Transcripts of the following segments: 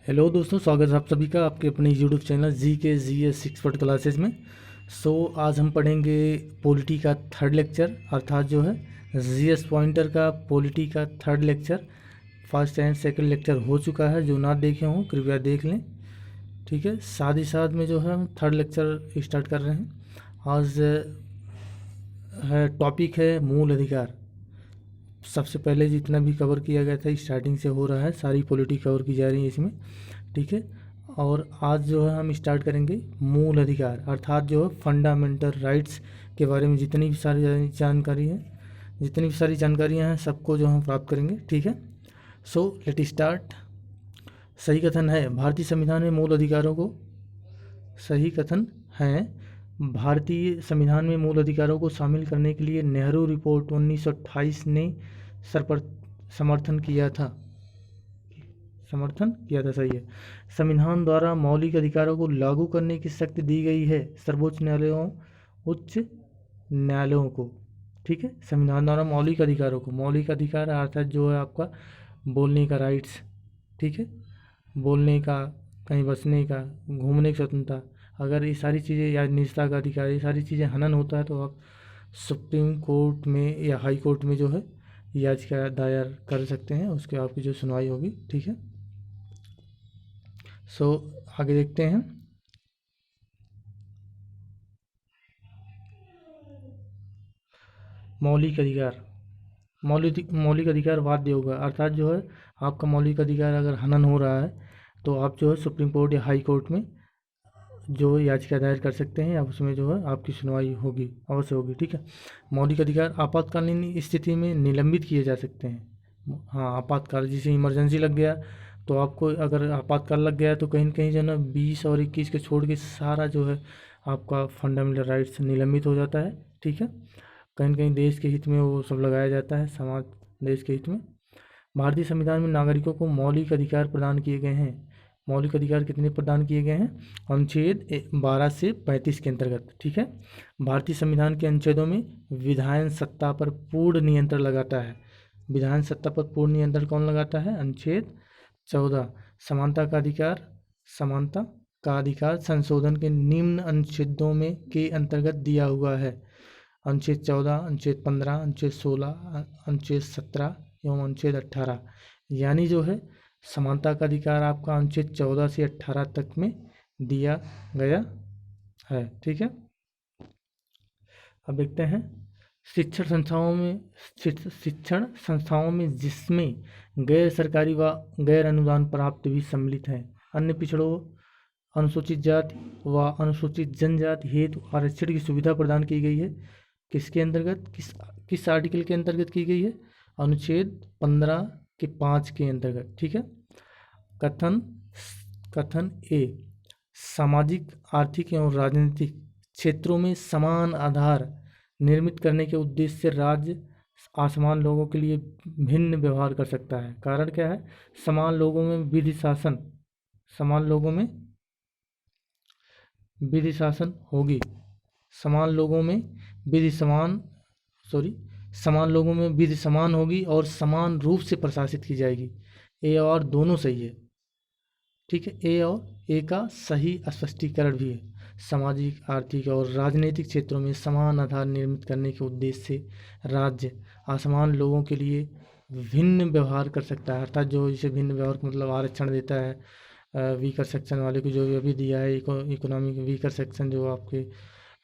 Hello दोस्तों, स्वागत है आप सभी का आपके अपने यूट्यूब चैनल जी के जी एस एक्सपर्ट क्लासेज में। आज हम पढ़ेंगे पॉलिटी का थर्ड लेक्चर, अर्थात जो है जी एस पॉइंटर का पॉलिटी का third lecture. First and second lecture हो चुका है, जो ना देखे हों कृपया देख लें। ठीक है, साथ ही साथ में जो है हम थर्ड लेक्चर स्टार्ट कर रहे हैं। आज है टॉपिक है मूल अधिकार। सबसे पहले जितना भी कवर किया गया था स्टार्टिंग से हो रहा है, सारी पॉलिटी कवर की जा रही है इसमें। ठीक है, और आज जो है हम स्टार्ट करेंगे मूल अधिकार, अर्थात जो है फंडामेंटल राइट्स के बारे में जितनी भी सारी जानकारी है, जितनी भी सारी जानकारियाँ हैं सबको जो हम प्राप्त करेंगे। ठीक है, सो लेट स्टार्ट। सही कथन है भारतीय संविधान में मूल अधिकारों को सही कथन है भारतीय संविधान में मूल अधिकारों को शामिल करने के लिए नेहरू रिपोर्ट 1928 ने सरपर समर्थन किया था। सही है। संविधान द्वारा मौलिक अधिकारों को लागू करने की शक्ति दी गई है उच्च न्यायालयों को। ठीक है, संविधान द्वारा मौलिक अधिकार अर्थात जो है आपका बोलने का राइट्स। ठीक है, बोलने का, कहीं बसने का, घूमने की स्वतंत्रता, अगर ये सारी चीज़ें या निजता का अधिकार, ये सारी चीज़ें हनन होता है तो आप सुप्रीम कोर्ट में या हाई कोर्ट में जो है याचिका दायर कर सकते हैं, उसके आपकी जो सुनवाई होगी। ठीक है, आगे देखते हैं। मौलिक अधिकार, मौलिक अधिकार बाध्य होगा, अर्थात जो है आपका मौलिक अधिकार अगर हनन हो रहा है तो आप जो है सुप्रीम कोर्ट या हाई कोर्ट में जो याचिका दायर कर सकते हैं, अब उसमें जो है आपकी सुनवाई होगी, अवश्य होगी। ठीक है, मौलिक अधिकार आपातकालीन स्थिति में निलंबित किए जा सकते हैं। हाँ, आपातकाल जैसे इमरजेंसी लग गया तो आपको, अगर आपातकाल लग गया तो कहीं न कहीं जो है ना 20 और 21 के छोड़ के सारा जो है आपका फंडामेंटल राइट्स निलंबित हो जाता है। ठीक है, कहीं न कहीं देश के हित में वो सब लगाया जाता है, समाज देश के हित में। भारतीय संविधान में नागरिकों को मौलिक अधिकार प्रदान किए गए हैं। मौलिक अधिकार कितने प्रदान किए गए हैं? अनुच्छेद 12 से 35 के अंतर्गत। ठीक है, भारतीय संविधान के अनुच्छेदों में विधायन सत्ता पर पूर्ण नियंत्रण लगाता है। विधायन सत्ता पर पूर्ण नियंत्रण कौन लगाता है? अनुच्छेद 14। समानता का अधिकार संशोधन के निम्न अनुच्छेदों में के अंतर्गत दिया हुआ है। अनुच्छेद 14, अनुच्छेद 15, अनुच्छेद 16, अनुच्छेद 17 एवं अनुच्छेद 18। यानी जो है समानता का अधिकार आपका अनुच्छेद 14 से 18 तक में दिया गया है। ठीक है, अब देखते हैं शिक्षण संस्थाओं में जिसमें गैर सरकारी व गैर अनुदान प्राप्त भी सम्मिलित हैं। अन्य पिछड़ों, अनुसूचित जाति व अनुसूचित जनजाति हेतु आरक्षण की सुविधा प्रदान की गई है। किसके अंतर्गत, किस आर्टिकल के अंतर्गत की गई है? अनुच्छेद 15 के 5 के अंतर्गत। ठीक है, कथन कथन ए, सामाजिक, आर्थिक एवं राजनीतिक क्षेत्रों में समान आधार निर्मित करने के उद्देश्य से राज्य असमान लोगों के लिए भिन्न व्यवहार कर सकता है। कारण क्या है? समान लोगों में विधि शासन, समान लोगों में विधि शासन होगी, समान लोगों में विधि समान सॉरी समान लोगों में विधि समान होगी और समान रूप से प्रशासित की जाएगी। ए और दोनों सही है। ठीक है, ए और ए का सही स्पष्टीकरण भी है। सामाजिक, आर्थिक और राजनीतिक क्षेत्रों में समान आधार निर्मित करने के उद्देश्य से राज्य असमान लोगों के लिए भिन्न व्यवहार कर सकता है। अर्थात जो इसे भिन्न व्यवहार मतलब आरक्षण देता है वीकर सेक्शन वाले को, जो अभी दिया है इकोनॉमिक वीकर सेक्शन जो आपके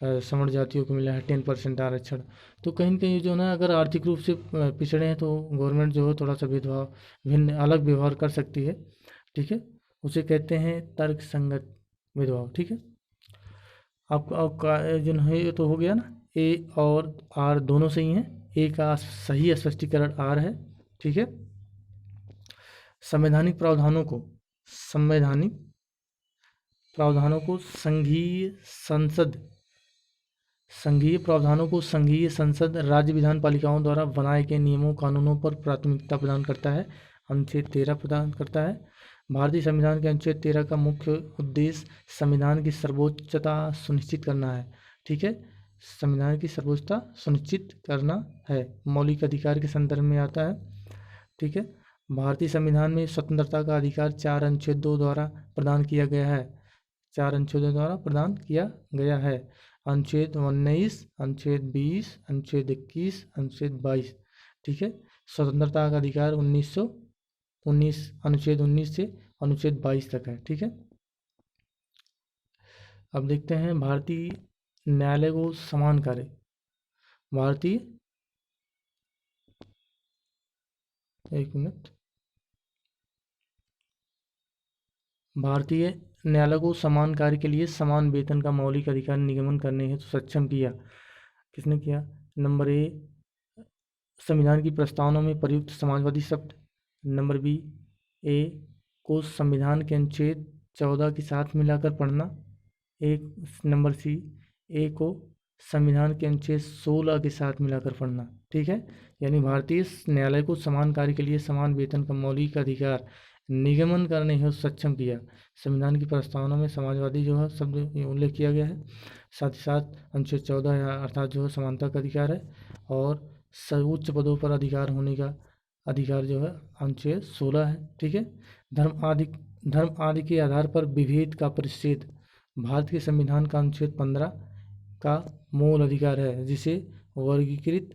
सवर्ण जातियों को मिला है 10% आरक्षण। तो कहीं न कहीं जो ना अगर आर्थिक रूप से पिछड़े हैं तो गवर्नमेंट जो है थोड़ा सा भेदभाव, भिन्न अलग व्यवहार कर सकती है। ठीक है, उसे कहते हैं तर्क संगत भेदभाव। ठीक है, आपका जो है ये तो हो गया ना, ए और आर दोनों सही हैं। ए का सही स्पष्टीकरण आर है। ठीक है, संवैधानिक प्रावधानों को संवैधानिक प्रावधानों को संघीय संसद राज्य विधान पालिकाओं द्वारा बनाए गए नियमों कानूनों पर प्राथमिकता प्रदान करता है। अनुच्छेद 13 प्रदान करता है। भारतीय संविधान के अनुच्छेद 13 का मुख्य उद्देश्य संविधान की सर्वोच्चता सुनिश्चित करना है। ठीक है, संविधान की सर्वोच्चता सुनिश्चित करना है, मौलिक अधिकार के संदर्भ में आता है। ठीक है, भारतीय संविधान में स्वतंत्रता का अधिकार 4 अनुच्छेद 2 द्वारा प्रदान किया गया है। 4 अनुच्छेदों द्वारा प्रदान किया गया है। अनुच्छेद 19, अनुच्छेद 20, अनुच्छेद 21, अनुच्छेद 22। ठीक है, स्वतंत्रता का अधिकार 19 अनुच्छेद 19 से अनुच्छेद 22 तक है। ठीक है, अब देखते हैं भारतीय न्यायालय को समान कार्य। भारतीय, एक मिनट, भारतीय न्यायालय को समान कार्य के लिए समान वेतन का मौलिक अधिकार निगमन करने हेतु सक्षम किया। किसने किया? नंबर ए, संविधान की प्रस्तावना में प्रयुक्त समाजवादी शब्द। नंबर बी, ए को संविधान के अनुच्छेद 14 के साथ मिलाकर पढ़ना। एक नंबर सी, ए को संविधान के अनुच्छेद 16 के साथ मिलाकर पढ़ना। ठीक है, यानी भारतीय न्यायालय को समान कार्य के लिए समान वेतन का मौलिक अधिकार निगमन करने हेतु सक्षम किया। संविधान की प्रस्तावना में समाजवादी जो है शब्द उल्लेख किया गया है, साथ ही साथ अनुच्छेद 14 अर्थात जो है समानता का अधिकार है, और सर्वोच्च पदों पर अधिकार होने का अधिकार जो है अनुच्छेद 16 है। ठीक है, धर्म आदि के आधार पर विभेद का परिच्छेद भारत के संविधान का अनुच्छेद 15 का मूल अधिकार है, जिसे वर्गीकृत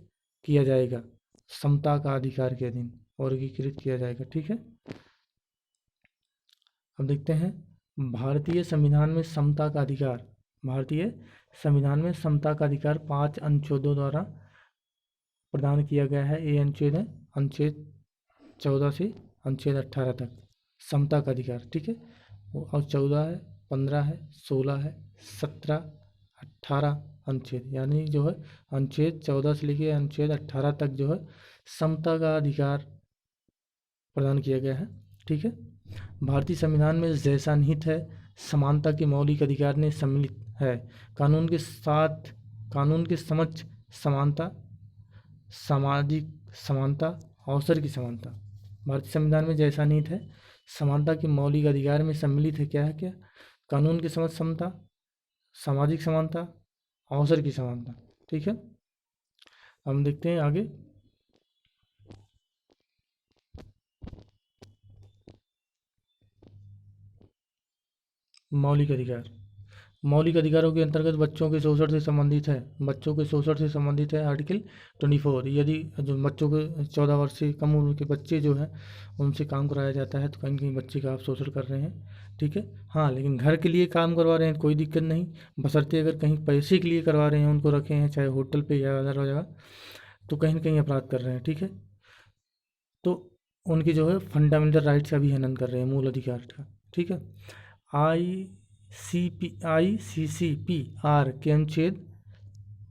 किया जाएगा समता का अधिकार के अधीन वर्गीकृत किया जाएगा। ठीक है, अब देखते हैं भारतीय संविधान में समता का अधिकार। भारतीय संविधान में समता का अधिकार 5 अनुच्छेदों द्वारा प्रदान किया गया है। ये अनुच्छेद है अनुच्छेद 14 से अनुच्छेद 18 तक समता का अधिकार। ठीक है, और 14 है, 15 है, 16 है, 17, 18 अनुच्छेद, यानी जो है अनुच्छेद 14 से लेकर अनुच्छेद 18 तक जो है समता का अधिकार प्रदान किया गया है। ठीक है, भारतीय संविधान में जैसा निहित है समानता के मौलिक अधिकार ने सम्मिलित है। कानून के समक्ष समानता, सामाजिक समानता, अवसर की समानता। भारतीय संविधान में जैसा निहित है समानता के मौलिक अधिकार में सम्मिलित है क्या है? क्या? कानून के समक्ष समता, सामाजिक समानता, अवसर की समानता। ठीक है, हम देखते हैं आगे। मौलिक अधिकार, मौलिक अधिकारों के अंतर्गत बच्चों के शोषण से संबंधित है। बच्चों के शोषण से संबंधित है आर्टिकल 24। यदि जो बच्चों के 14 वर्ष से कम उम्र के बच्चे जो हैं उनसे काम कराया जाता है तो कहीं कहीं बच्चे का आप शोषण कर रहे हैं। ठीक है, हाँ, लेकिन घर के लिए काम करवा रहे हैं कोई दिक्कत नहीं, बशर्ते अगर कहीं पैसे के लिए करवा रहे हैं, उनको रखे हैं चाहे होटल पे या अदर जगह, तो कहीं ना कहीं अपराध कर रहे हैं। ठीक है, तो उनकी जो है फंडामेंटल राइट्स का भी हनन कर रहे हैं, मूल अधिकार का। ठीक है, ICCPR के अनुच्छेद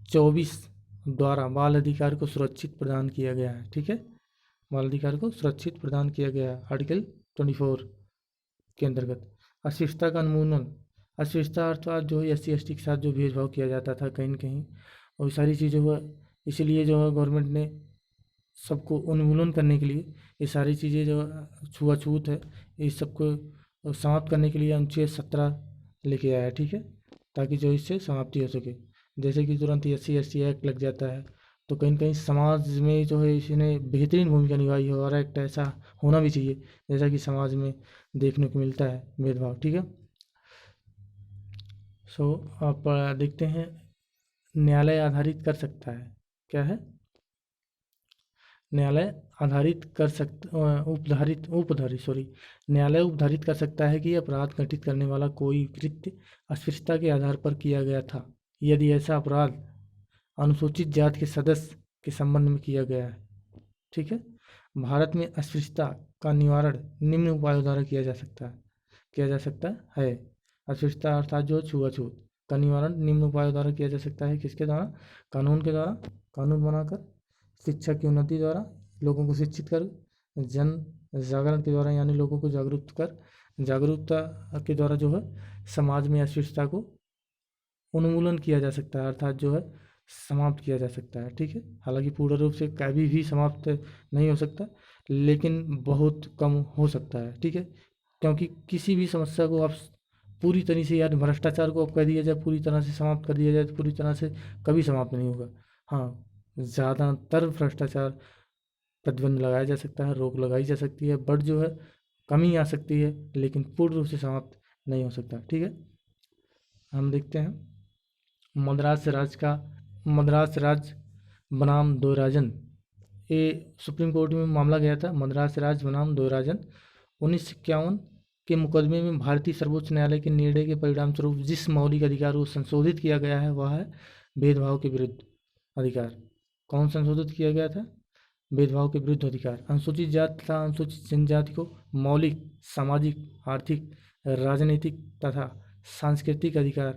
24 द्वारा बाल अधिकार को सुरक्षित प्रदान किया गया है। ठीक है, बाल अधिकार को सुरक्षित प्रदान किया गया है आर्टिकल 24 के अंतर्गत। अस्पृश्यता का उन्मूलन, अस्पृश्यता अर्थात जो है SC ST के साथ जो भेदभाव किया जाता था कहीं न कहीं, और सारी चीज़ों का इसीलिए जो है गवर्नमेंट ने सबको उन्मूलन करने के लिए ये सारी चीज़ें जो छुआछूत है इस सबको समाप्त करने के लिए अनुच्छेद 17 लेके आया। ठीक है, ताकि जो इससे समाप्ति हो सके। जैसे कि तुरंत SC ST एक्ट लग जाता है तो कहीं न कहीं समाज में जो है इसने बेहतरीन भूमिका निभाई है, और एक्ट ऐसा होना भी चाहिए जैसा कि समाज में देखने को मिलता है भेदभाव। ठीक है, सो आप देखते हैं न्यायालय आधारित कर सकता है, क्या है? न्यायालय आधारित कर सकता न्यायालय उपधारित कर सकता है कि अपराध घटित करने वाला कोई कृत्य अस्पृश्यता के आधार पर किया गया था, यदि ऐसा अपराध अनुसूचित जाति के सदस्य के संबंध में किया गया है। ठीक है, भारत में अस्पृश्यता का निवारण निम्न उपायों द्वारा किया जा सकता है। अस्पृश्यता अर्थात जो छुआछूत का निवारण निम्न उपायों द्वारा किया जा सकता है। किसके द्वारा? कानून के द्वारा, कानून बनाकर, शिक्षा की उन्नति द्वारा, लोगों को शिक्षित कर, जन जागरण के द्वारा, यानी लोगों को जागरूकता के द्वारा जो है समाज में अस्पृश्यता को उन्मूलन किया जा सकता है, अर्थात जो है समाप्त किया जा सकता है। ठीक है, हालांकि पूर्ण रूप से कभी भी समाप्त नहीं हो सकता, लेकिन बहुत कम हो सकता है। ठीक है, क्योंकि किसी भी समस्या को आप पूरी तरह से, यार भ्रष्टाचार को आप कह दिया जाए पूरी तरह से समाप्त कर दिया जाए तो पूरी तरह से कभी समाप्त नहीं होगा। हाँ, ज़्यादातर भ्रष्टाचार प्रतिबंध लगाया जा सकता है, रोक लगाई जा सकती है, बट जो है कमी आ सकती है, लेकिन पूर्ण रूप से समाप्त नहीं हो सकता। ठीक है, हम देखते हैं मद्रास राज्य बनाम दोराजन। ये सुप्रीम कोर्ट में मामला गया था, मद्रास राज्य बनाम दोराजन 1951 के मुकदमे में भारतीय सर्वोच्च न्यायालय के निर्णय के परिणाम स्वरूप जिस मौलिक अधिकार को संशोधित किया गया है वह है भेदभाव के विरुद्ध अधिकार। कौन संशोधित किया गया था? भेदभाव के विरुद्ध अधिकार। अनुसूचित जाति तथा अनुसूचित जनजाति को मौलिक सामाजिक, आर्थिक, राजनीतिक तथा सांस्कृतिक अधिकार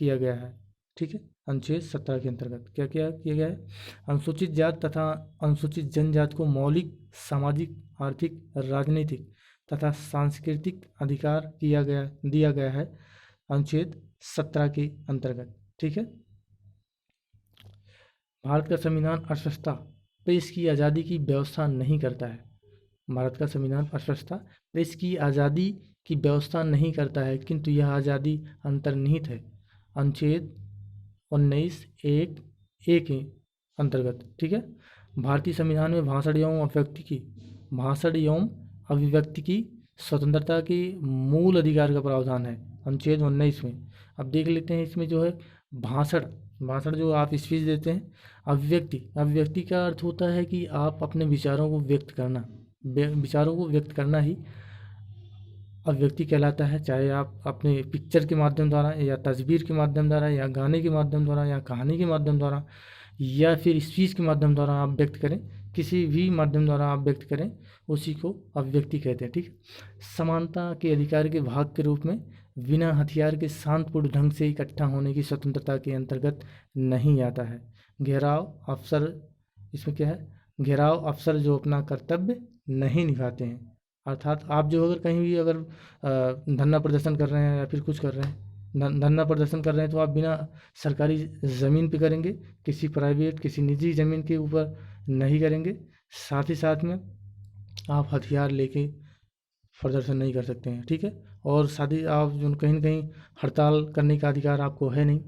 किया गया है। ठीक है, अनुच्छेद 17 के अंतर्गत क्या क्या किया गया है? अनुसूचित जाति तथा अनुसूचित जनजाति को मौलिक सामाजिक, आर्थिक, राजनीतिक तथा सांस्कृतिक अधिकार दिया गया है अनुच्छेद 17 के अंतर्गत। ठीक है, भारत का संविधान अस्पष्टता प्रेस की आज़ादी की व्यवस्था नहीं करता है। भारत का संविधान अस्पष्टता प्रेस की आज़ादी की व्यवस्था नहीं करता है, किंतु यह आज़ादी अंतर्निहित है अनुच्छेद 19(1)(a) के अंतर्गत। ठीक है, भारतीय संविधान में भाषण एवं अभिव्यक्ति की स्वतंत्रता के मूल अधिकार का प्रावधान है अनुच्छेद 19 में। अब देख लेते हैं इसमें जो है भाषण जो आप स्पीच देते हैं। अभिव्यक्ति का अर्थ होता है कि आप अपने विचारों को व्यक्त करना ही अभिव्यक्ति कहलाता है। चाहे आप अपने पिक्चर के माध्यम द्वारा या तस्वीर के माध्यम द्वारा या गाने के माध्यम द्वारा या कहानी के माध्यम द्वारा या फिर स्पीच के माध्यम द्वारा आप व्यक्त करें, किसी भी माध्यम द्वारा आप व्यक्त करें, उसी को अभिव्यक्ति कहते हैं। ठीक, समानता के अधिकार के भाग के रूप में बिना हथियार के शांतपूर्ण ढंग से इकट्ठा होने की स्वतंत्रता के अंतर्गत नहीं आता है। घेराव अफसर जो अपना कर्तव्य नहीं निभाते हैं, अर्थात आप जो अगर कहीं भी धरना प्रदर्शन कर रहे हैं या फिर कुछ कर रहे हैं, धरना प्रदर्शन कर रहे हैं, तो आप बिना सरकारी ज़मीन पे करेंगे, किसी प्राइवेट किसी निजी ज़मीन के ऊपर नहीं करेंगे। साथ ही साथ में आप हथियार लेके प्रदर्शन नहीं कर सकते हैं। ठीक है, और साथ ही आप जो कहीं ना कहीं हड़ताल करने का अधिकार आपको है नहीं।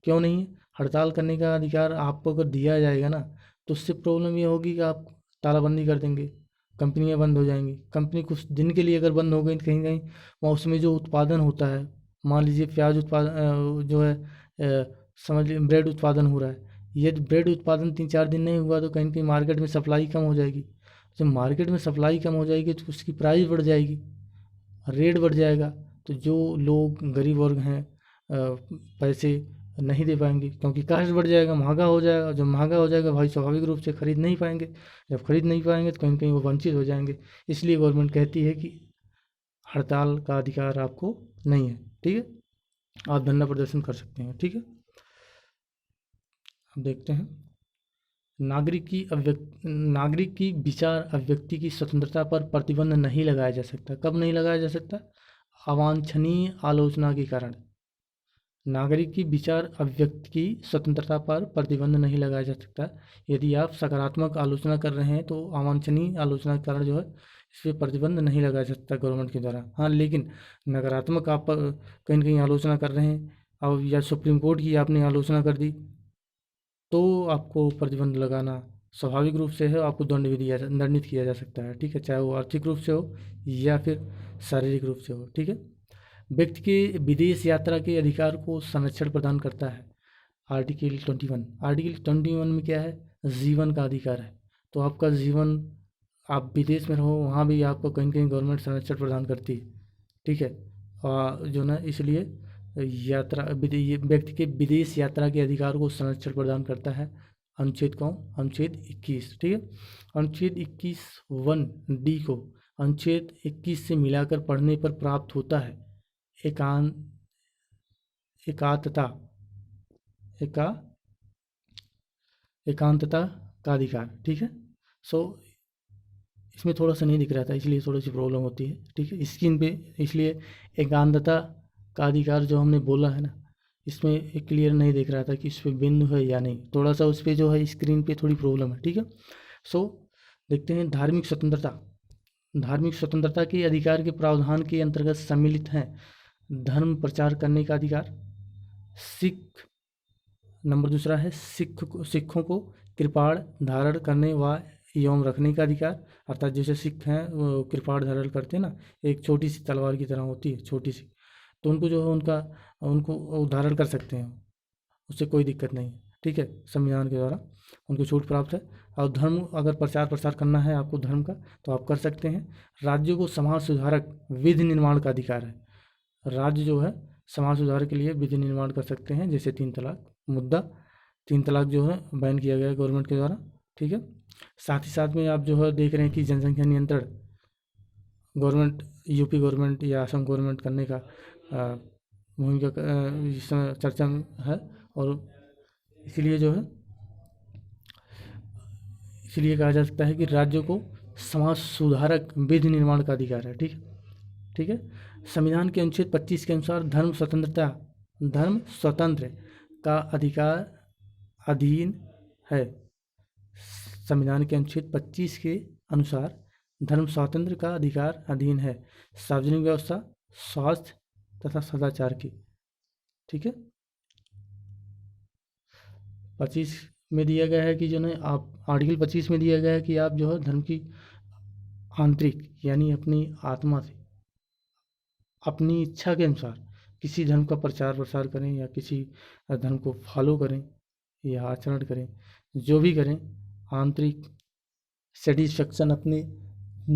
क्यों नहीं है? हड़ताल करने का अधिकार आपको अगर दिया जाएगा ना, तो उससे प्रॉब्लम ये होगी कि आप तालाबंदी कर देंगे, कंपनियां बंद हो जाएंगी। कंपनी कुछ दिन के लिए अगर बंद हो गई तो कहीं कहीं वहाँ उसमें जो उत्पादन होता है, मान लीजिए प्याज उत्पादन जो है, समझ लीजिए ब्रेड उत्पादन हो रहा है, यदि ब्रेड उत्पादन 3-4 दिन नहीं हुआ तो कहीं ना कहीं मार्केट में सप्लाई कम हो जाएगी। जब मार्केट में सप्लाई कम हो जाएगी तो उसकी प्राइस बढ़ जाएगी, रेट बढ़ जाएगा, तो जो लोग गरीब वर्ग हैं पैसे नहीं दे पाएंगे, क्योंकि कास्ट बढ़ जाएगा, महंगा हो जाएगा। जब महंगा हो जाएगा भाई स्वाभाविक रूप से खरीद नहीं पाएंगे। जब खरीद नहीं पाएंगे तो कहीं कहीं वो वंचित हो जाएंगे। इसलिए गवर्नमेंट कहती है कि हड़ताल का अधिकार आपको नहीं है। ठीक है, आप धरना प्रदर्शन कर सकते हैं। ठीक है, अब देखते हैं नागरिक की विचार अभिव्यक्ति की स्वतंत्रता पर प्रतिबंध नहीं लगाया जा सकता। कब नहीं लगाया जा सकता? अवांछनीय आलोचना के कारण। नागरिक की विचार अभिव्यक्ति की स्वतंत्रता पर प्रतिबंध नहीं लगाया जा सकता। यदि आप सकारात्मक आलोचना कर रहे हैं तो अवांछनीय आलोचना के कारण जो है इस पर प्रतिबंध नहीं लगाया जा सकता गवर्नमेंट के द्वारा। हाँ, लेकिन नकारात्मक आप कहीं न कहीं आलोचना कर रहे हैं और या सुप्रीम कोर्ट की आपने आलोचना कर दी तो आपको प्रतिबंध लगाना स्वाभाविक रूप से है, आपको दंडित किया जा सकता है। ठीक है, चाहे वो आर्थिक रूप से हो या फिर शारीरिक रूप से हो। ठीक है, व्यक्ति के विदेश यात्रा के अधिकार को संरक्षण प्रदान करता है आर्टिकल 21। आर्टिकल 21 में क्या है? जीवन का अधिकार है। तो आपका जीवन, आप विदेश में रहो वहाँ भी आपको कहीं कहीं गवर्नमेंट संरक्षण प्रदान करती है। ठीक है, जो ना इसलिए व्यक्ति के विदेश यात्रा के अधिकार को संरक्षण प्रदान करता है अनुच्छेद 21। ठीक है, अनुच्छेद 21(1)(d) को अनुच्छेद 21 से मिलाकर पढ़ने पर प्राप्त होता है एकांतता का अधिकार। ठीक है, इसमें थोड़ा सा नहीं दिख रहा था इसलिए थोड़ी सी प्रॉब्लम होती है। ठीक है, स्क्रीन पे इसलिए एकांतता का अधिकार जो हमने बोला है ना, इसमें क्लियर नहीं दिख रहा था कि इस पर बिंदु है या नहीं, थोड़ा सा उस पर जो है स्क्रीन पे थोड़ी प्रॉब्लम है। ठीक है, देखते हैं धार्मिक स्वतंत्रता के अधिकार के प्रावधान के अंतर्गत सम्मिलित हैं धर्म प्रचार करने का अधिकार, नंबर दूसरा है सिखों को कृपाण धारण करने व एवं रखने का अधिकार, अर्थात जैसे सिख हैं वो कृपाण धारण करते हैं ना, एक छोटी सी तलवार की तरह होती है, छोटी सी, तो उनको जो है उनका उनको वो धारण कर सकते हैं, उससे कोई दिक्कत नहीं है, ठीक है, संविधान के द्वारा उनको छूट प्राप्त है। और धर्म अगर प्रचार प्रसार करना है आपको धर्म का तो आप कर सकते हैं। राज्यों को समाज सुधारक विधि निर्माण का अधिकार है, राज्य जो है समाज सुधार के लिए विधि निर्माण कर सकते हैं, जैसे 3 तलाक मुद्दा, 3 तलाक जो है बैन किया गया है गवर्नमेंट के द्वारा, ठीक है। साथ ही साथ में आप जो है देख रहे हैं कि जनसंख्या नियंत्रण गवर्नमेंट, यूपी गवर्नमेंट या असम गवर्नमेंट करने का भूमिका इस समय चर्चा में है, और इसीलिए जो है इसीलिए कहा जा सकता है कि राज्यों को समाज सुधारक विधि निर्माण का अधिकार है, ठीक है, ठीक है। संविधान के अनुच्छेद 25 के अनुसार धर्म स्वतंत्र का अधिकार अधीन है। संविधान के अनुच्छेद 25 के अनुसार धर्म स्वातंत्र्य का अधिकार अधीन है सार्वजनिक व्यवस्था, स्वास्थ्य तथा सदाचार की, ठीक है। 25 में दिया गया है कि जो है आप आर्टिकल 25 में दिया गया है कि आप जो है धर्म की आंतरिक यानी अपनी आत्मा से अपनी इच्छा के अनुसार किसी धर्म का प्रचार प्रसार करें या किसी धर्म को फॉलो करें या आचरण करें, जो भी करें आंतरिक सेटिस्फेक्शन अपने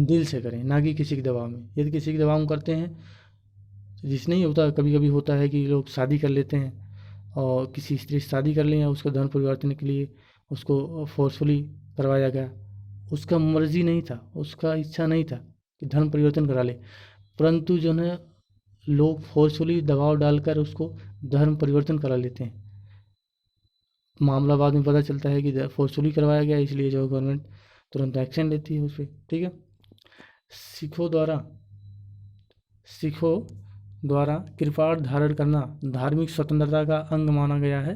दिल से करें, ना कि किसी के दबाव में। यदि किसी के दबाव में करते हैं, जिस नहीं होता, कभी कभी होता है कि लोग शादी कर लेते हैं और किसी स्त्री से शादी कर लें या उसका धर्म परिवर्तन के लिए उसको फोर्सफुली करवाया गया, उसका मर्जी नहीं था, उसका इच्छा नहीं था कि धर्म परिवर्तन करा ले, परंतु जो है लोग फोर्सफुली दबाव डालकर उसको धर्म परिवर्तन करा लेते हैं। मामला बाद में पता चलता है कि फोर्सफुली करवाया गया, इसलिए जो गवर्नमेंट तुरंत एक्शन लेती है उस पर, ठीक है। सिखों द्वारा कृपाण धारण करना धार्मिक स्वतंत्रता का अंग माना गया है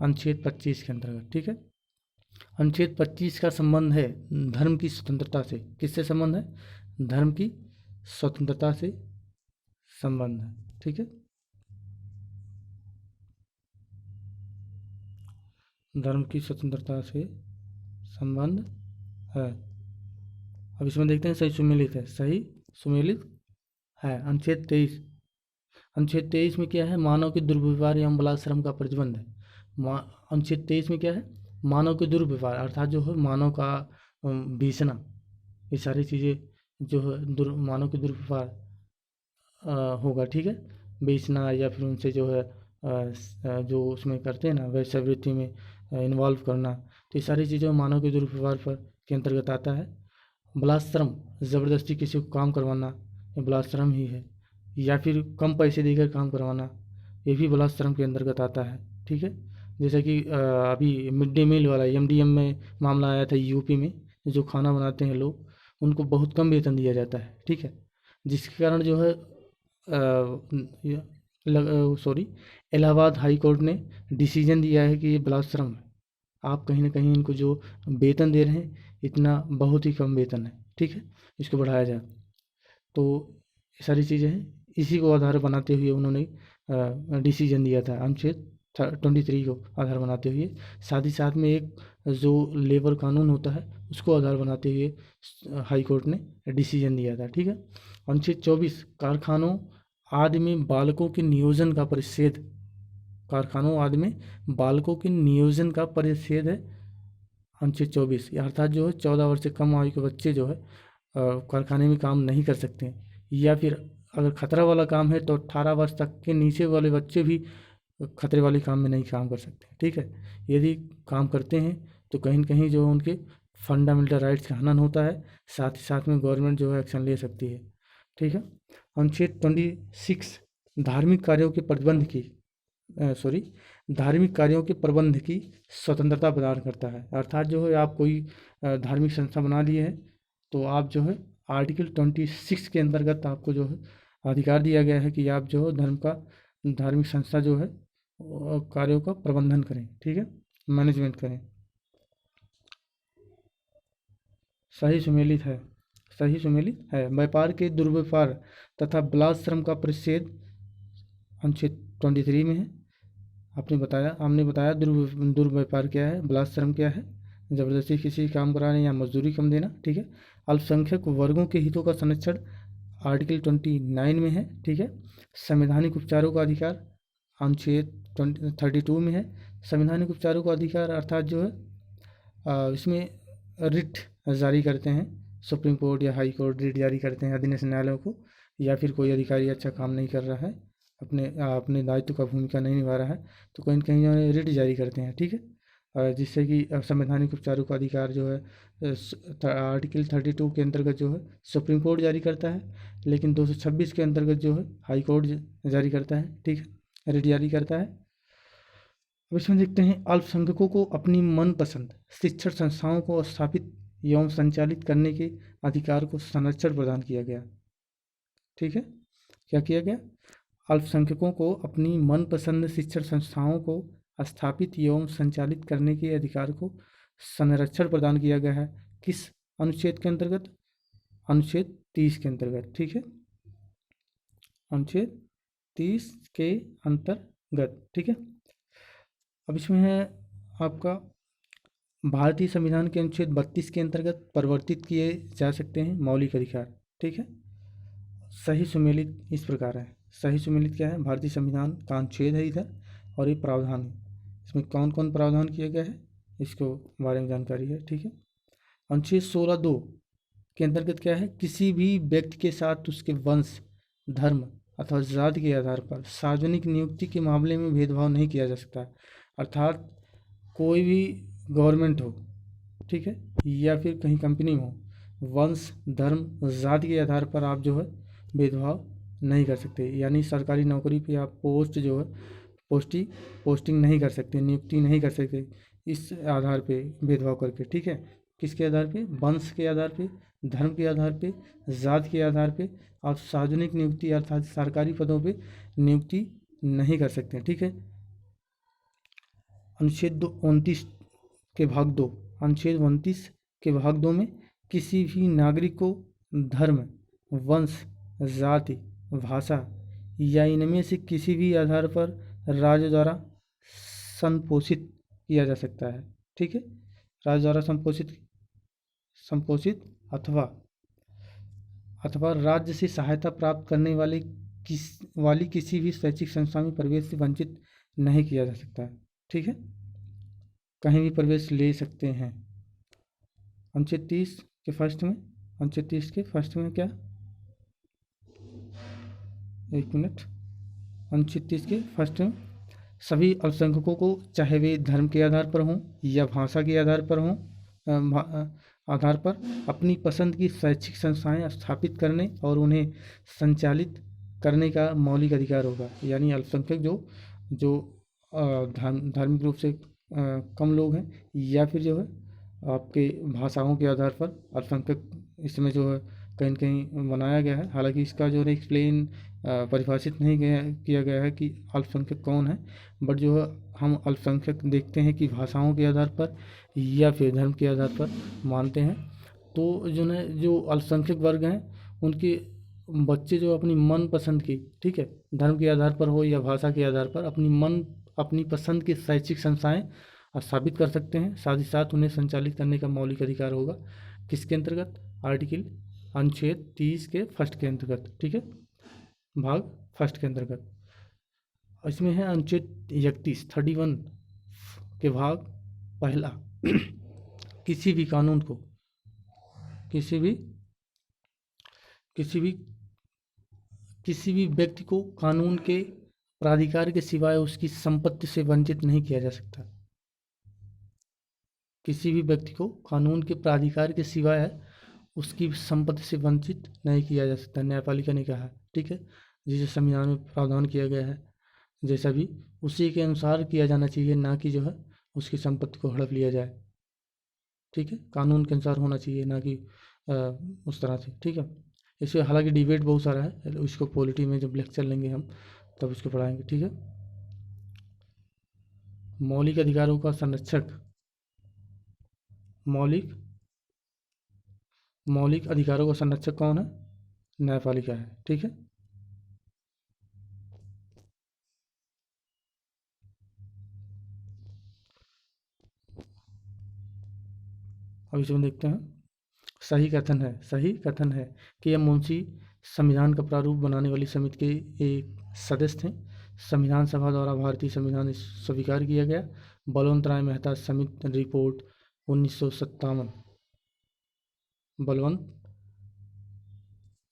अनुच्छेद 25 के अंतर्गत, ठीक है। अनुच्छेद 25 का संबंध है धर्म की स्वतंत्रता से। किससे संबंध है? धर्म की स्वतंत्रता से संबंध है, ठीक है। धर्म की स्वतंत्रता से संबंध है। अब इसमें देखते हैं सही सुमेलित है, सही सुमेलित है। अनुच्छेद 23 में क्या है? मानव के दुर्व्यवहार एवं बलात्श्रम का प्रतिबंध है। अनुच्छेद 23 में क्या है? मानव के दुर्व्यवहार, अर्थात जो है मानव का बेचना, ये सारी चीज़ें जो है मानव के दुर्व्यवहार होगा, ठीक है। बेचना या फिर उनसे जो है जो उसमें करते हैं ना वैश्यावृत्ति में इन्वॉल्व करना, तो ये सारी चीज़ें मानव के दुर्व्यवहार पर के अंतर्गत आता है। बलात्श्रम, ज़बरदस्ती किसी को काम करवाना, ये बलात्श्रम ही है। या फिर कम पैसे देकर काम करवाना, ये भी बलात्श्रम के अंतर्गत आता है, ठीक है। जैसे कि अभी मिड डे मील वाला MDM में मामला आया था यूपी में, जो खाना बनाते हैं लोग, उनको बहुत कम वेतन दिया जाता है, ठीक है, जिसके कारण जो है इलाहाबाद हाई कोर्ट ने डिसीजन दिया है कि ये बलात्श्रम है, आप कहीं ना कहीं इनको जो वेतन दे रहे हैं इतना बहुत ही कम वेतन है, ठीक है, इसको बढ़ाया जाए। तो ये सारी चीज़ें हैं, इसी को आधार बनाते हुए उन्होंने डिसीजन दिया था अनुच्छेद 23 को आधार बनाते हुए। साथ ही साथ में एक जो लेबर कानून होता है उसको आधार बनाते हुए हाई कोर्ट ने डिसीजन दिया था, ठीक है। अनुच्छेद 24 कारखानों आदि में बालकों के नियोजन का परिच्छेद, कारखानों आदि में बालकों के नियोजन का परिच्छेद है अनुच्छेद 24, अर्थात जो है 14 वर्ष से कम आयु के बच्चे जो है कारखाने में काम नहीं कर सकते हैं, या फिर अगर खतरा वाला काम है तो 18 वर्ष तक के नीचे वाले बच्चे भी खतरे वाले काम में नहीं काम कर सकते, ठीक है। यदि काम करते हैं तो कहीं न कहीं जो उनके फंडामेंटल राइट्स का हनन होता है, साथ ही साथ में गवर्नमेंट जो है एक्शन ले सकती है, ठीक है। अनुच्छेद 26 धार्मिक कार्यों के प्रतिबंध की धार्मिक कार्यों के प्रबंध की स्वतंत्रता प्रदान करता है, अर्थात जो है आप कोई धार्मिक संस्था बना लिए हैं तो आप जो है आर्टिकल 26 के अंतर्गत आपको जो है अधिकार दिया गया है कि आप जो है धार्मिक संस्था जो है कार्यों का प्रबंधन करें, ठीक है, मैनेजमेंट करें। सही सुमेलित है। व्यापार के दुर्व्यवहार तथा बलात्श्रम का परिच्छेद अनुच्छेद 23 में है। हमने बताया दुर्व्यापार क्या है, बलात्श्रम क्या है, ज़बरदस्ती किसी काम कराने या मजदूरी कम देना, ठीक है। अल्पसंख्यक वर्गों के हितों का संरक्षण आर्टिकल 29 में है, ठीक है। संवैधानिक उपचारों का अधिकार अनुच्छेद 32 में है। संवैधानिक उपचारों का अधिकार अर्थात जो है इसमें रिट जारी करते हैं, सुप्रीम कोर्ट या हाई कोर्ट रिट जारी करते हैं अधीनस्थ न्यायालयों को, या फिर कोई अधिकारी अच्छा काम नहीं कर रहा है, अपने दायित्व का भूमिका नहीं निभा रहा है, तो कहीं न कहीं जो है रिट जारी करते हैं, ठीक है। जिससे कि संवैधानिक उपचारों का अधिकार जो है आर्टिकल 32 के अंतर्गत जो है सुप्रीम कोर्ट जारी करता है, लेकिन 226 के अंतर्गत जो है हाई कोर्ट जारी करता है, ठीक है, रिट जारी करता है। अब इसमें देखते हैं अल्पसंख्यकों को अपनी मनपसंद शिक्षण संस्थाओं को स्थापित एवं संचालित करने के अधिकार को संरक्षण प्रदान किया गया, ठीक है। क्या किया गया? अल्पसंख्यकों को अपनी मनपसंद शिक्षण संस्थाओं को स्थापित एवं संचालित करने के अधिकार को संरक्षण प्रदान किया गया है। किस अनुच्छेद के अंतर्गत? अनुच्छेद 30 के अंतर्गत, ठीक है, अनुच्छेद 30 के अंतर्गत, ठीक है। अब इसमें है आपका भारतीय संविधान के अनुच्छेद 32 के अंतर्गत परिवर्तित किए जा सकते हैं मौलिक अधिकार, ठीक है। सही सुमेलित इस प्रकार है। सही सुमेलित क्या है? भारतीय संविधान का अनुच्छेद है इधर, और ये प्रावधान है। इसमें कौन कौन प्रावधान किया गया है इसको बारे में जानकारी है, ठीक है। अनुच्छेद 16(2) के अंतर्गत क्या है? किसी भी व्यक्ति के साथ उसके वंश, धर्म अथवा जाति के आधार पर सार्वजनिक नियुक्ति के मामले में भेदभाव नहीं किया जा सकता। अर्थात कोई भी गवर्नमेंट हो, ठीक है, या फिर कहीं कंपनी हो, वंश, धर्म, जाति के आधार पर आप जो है भेदभाव नहीं कर सकते। यानी सरकारी नौकरी पे आप पोस्ट जो है पोस्टिंग नहीं कर सकते, नियुक्ति नहीं कर सकते इस आधार पे भेदभाव करके, ठीक है। किसके आधार पे? वंश के आधार पे, धर्म के आधार पे, जाति के आधार पे आप सार्वजनिक नियुक्ति अर्थात सरकारी पदों पे नियुक्ति नहीं कर सकते, ठीक है। अनुच्छेद 29 के भाग 2, अनुच्छेद 29 के भाग 2 में किसी भी नागरिक को धर्म, वंश, जाति, भाषा या इनमें से किसी भी आधार पर राज्य द्वारा संपोषित किया जा सकता है, ठीक है। राज्य द्वारा संपोषित अथवा राज्य से सहायता प्राप्त करने वाली किसी भी शैक्षिक संस्था में प्रवेश से वंचित नहीं किया जा सकता है, ठीक है। कहीं भी प्रवेश ले सकते हैं। अनुच्छेद 30 के फर्स्ट में, अनुच्छेद 30 के फर्स्ट में क्या? एक मिनट। अनुच्छेद 30 के फर्स्ट में सभी अल्पसंख्यकों को, चाहे वे धर्म के आधार पर हों या भाषा के आधार पर हों, आधार पर अपनी पसंद की शैक्षिक संस्थाएं स्थापित करने और उन्हें संचालित करने का मौलिक अधिकार होगा। यानी अल्पसंख्यक जो धार्मिक रूप से कम लोग हैं, या फिर जो है आपके भाषाओं के आधार पर अल्पसंख्यक इसमें जो है कहीं न कहीं बनाया गया है। हालांकि इसका जो है एक्सप्लेन परिभाषित नहीं किया गया है कि अल्पसंख्यक कौन है, बट जो है हम अल्पसंख्यक देखते हैं कि भाषाओं के आधार पर या फिर धर्म के आधार पर मानते हैं। तो जो अल्पसंख्यक वर्ग हैं उनके बच्चे जो अपनी मनपसंद की, ठीक है, धर्म के आधार पर हो या भाषा के आधार पर अपनी पसंद की शैक्षिक संस्थाएं स्थापित कर सकते हैं। साथ ही साथ उन्हें संचालित करने का मौलिक अधिकार होगा। किसके अंतर्गत? आर्टिकल अनुच्छेद 30 के फर्स्ट के अंतर्गत, ठीक है, भाग फर्स्ट के अंतर्गत। इसमें है अनुच्छेद 31 के भाग पहला किसी भी कानून को, किसी भी व्यक्ति को कानून के प्राधिकार के सिवाय उसकी संपत्ति से वंचित नहीं किया जा सकता। किसी भी व्यक्ति को कानून के प्राधिकार के सिवाय उसकी संपत्ति से वंचित नहीं किया जा सकता, न्यायपालिका ने कहा, ठीक है। जिसे संविधान में प्रावधान किया गया है, जैसा भी उसी के अनुसार किया जाना चाहिए, ना कि जो है उसकी संपत्ति को हड़प लिया जाए, ठीक है। कानून के अनुसार होना चाहिए, ना कि उस तरह से, ठीक है। इससे हालांकि डिबेट बहुत सारा है, इसको पॉलिटी में जब लेक्चर लेंगे हम तब इसको पढ़ाएंगे, ठीक है। मौलिक अधिकारों का संरक्षक, मौलिक अधिकारों का संरक्षक कौन है? न्यायपालिका है, ठीक है। अब इसमें देखते हैं। सही कथन है कि एम मुंशी संविधान का प्रारूप बनाने वाली समिति के एक सदस्य थे। संविधान सभा द्वारा भारतीय संविधान स्वीकार किया गया। बलवंत राय मेहता समिति रिपोर्ट 1957।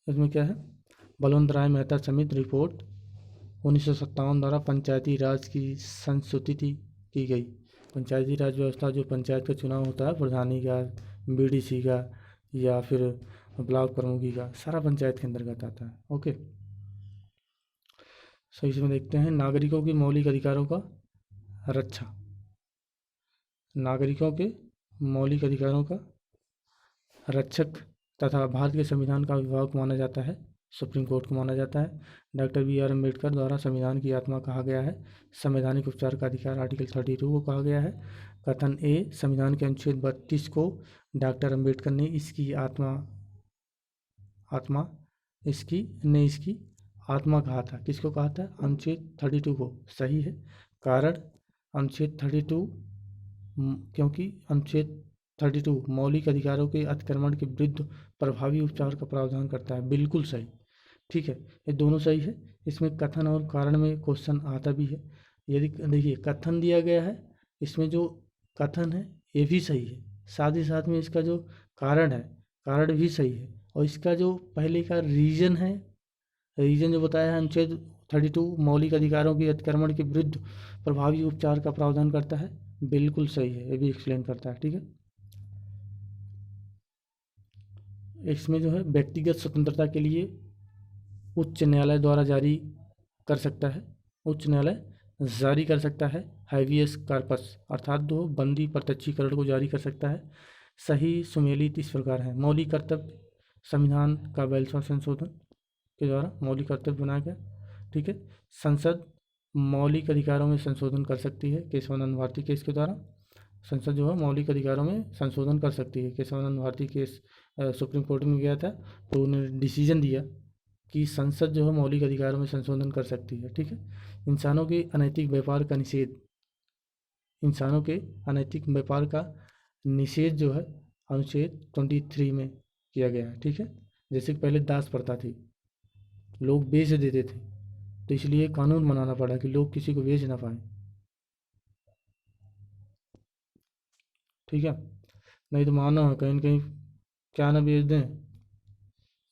इसमें क्या है? बलवंत राय मेहता समिति रिपोर्ट 1957 द्वारा पंचायती राज की संशोधित की गई। पंचायती राज व्यवस्था, जो पंचायत का चुनाव होता है, प्रधानी का, बीडीसी का या फिर ब्लॉक प्रमुखी का, सारा पंचायत के अंतर्गत आता है। ओके, सो इसमें देखते हैं नागरिकों के मौलिक अधिकारों का रक्षा। नागरिकों के मौलिक अधिकारों का रक्षक तथा भारत के संविधान का अभिभावक माना जाता है, सुप्रीम कोर्ट को माना जाता है। Doctor B R. अम्बेडकर द्वारा संविधान की आत्मा कहा गया है। संवैधानिक उपचार का अधिकार आर्टिकल 32 को कहा गया है। कथन ए, संविधान के अनुच्छेद 32 को डॉक्टर अम्बेडकर ने इसकी आत्मा कहा था। किसको कहा था? अनुच्छेद 32 को। सही है। कारण अनुच्छेद 32, क्योंकि अनुच्छेद 32 मौलिक अधिकारों के अतिक्रमण के विरुद्ध प्रभावी उपचार का प्रावधान करता है। बिल्कुल सही, ठीक है, ये दोनों सही है। इसमें कथन और कारण में क्वेश्चन आता भी है। यदि देखिए कथन दिया गया है, इसमें जो कथन है ये भी सही है, साथ ही साथ में इसका जो कारण है, कारण भी सही है, और इसका जो पहले का रीजन है, रीजन जो बताया है अनुच्छेद 32 मौलिक अधिकारों के अतिक्रमण के विरुद्ध प्रभावी उपचार का प्रावधान करता है, बिल्कुल सही है, ये भी एक्सप्लेन करता है। ठीक है, इसमें जो है व्यक्तिगत स्वतंत्रता के लिए उच्च न्यायालय द्वारा जारी कर सकता है, उच्च न्यायालय जारी कर सकता है हैवियस कार्पस अर्थात दो बंदी प्रत्यक्षीकरण को जारी कर सकता है। सही सुमेलित इस प्रकार है। मौलिक कर्तव्य संविधान का 42वां संशोधन के द्वारा मौलिक कर्तव्य बनाया गया। ठीक है, संसद मौलिक अधिकारों में संशोधन कर सकती है केशवानंद भारती केस के द्वारा। संसद जो है मौलिक अधिकारों में संशोधन कर सकती है। Keshavananda Bharati case Supreme Court में गया था, तो उन्होंने डिसीजन दिया कि संसद जो है मौलिक अधिकारों में संशोधन कर सकती है। ठीक है, इंसानों के अनैतिक व्यापार का निषेध, इंसानों के अनैतिक व्यापार का निषेध जो है अनुच्छेद 23 में किया गया है। ठीक है, जैसे कि पहले दास प्रथा थी, लोग बेच देते थे, तो इसलिए कानून बनाना पड़ा कि लोग किसी को बेच ना पाए। ठीक है, नहीं तो मानो है कहीं न कहीं क्या ना बेच दें,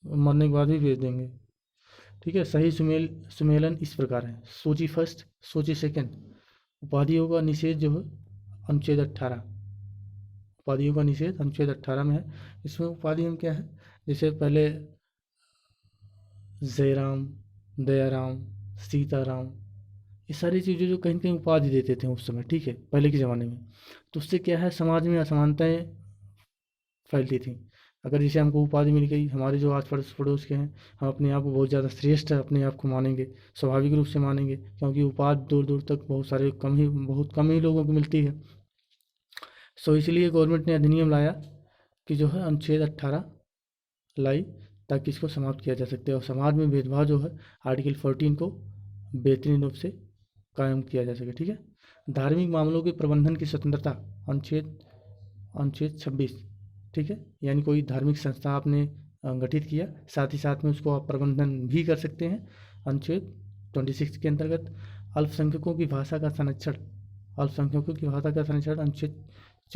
मरने के बाद भी बेच देंगे। ठीक है, सही सुमेलन इस प्रकार है। सूची फर्स्ट, सूची सेकंड, उपाधियों का निषेध जो है अनुच्छेद 18, उपाधियों का निषेध अनुच्छेद 18 में है। इसमें उपाधि हम क्या है, जैसे पहले जयराम, दयाराम, सीताराम, ये सारी चीज़ें जो कहीं न कहीं उपाधि देते थे उस समय। ठीक है, पहले के ज़माने में, तो उससे क्या है, समाज में असमानताएं फैलती थी। अगर जैसे हमको उपाधि मिल गई, हमारे जो आस पड़ोस के हैं, हम अपने आप को बहुत ज़्यादा श्रेष्ठ अपने आप को मानेंगे, स्वाभाविक रूप से मानेंगे, क्योंकि उपाधि दूर दूर तक बहुत कम ही लोगों को मिलती है। सो इसलिए गवर्नमेंट ने अधिनियम लाया कि जो है अनुच्छेद 18 लाई, ताकि इसको समाप्त किया जा सकते और समाज में भेदभाव जो है आर्टिकल 14 को बेहतरीन रूप से कायम किया जा सके। ठीक है, धार्मिक मामलों के प्रबंधन की स्वतंत्रता अनुच्छेद 26। ठीक है, यानी कोई धार्मिक संस्था आपने गठित किया, साथ ही साथ में उसको आप प्रबंधन भी कर सकते हैं अनुच्छेद 26 के अंतर्गत। अल्पसंख्यकों की भाषा का संरक्षण, अल्पसंख्यकों की भाषा का संरक्षण अनुच्छेद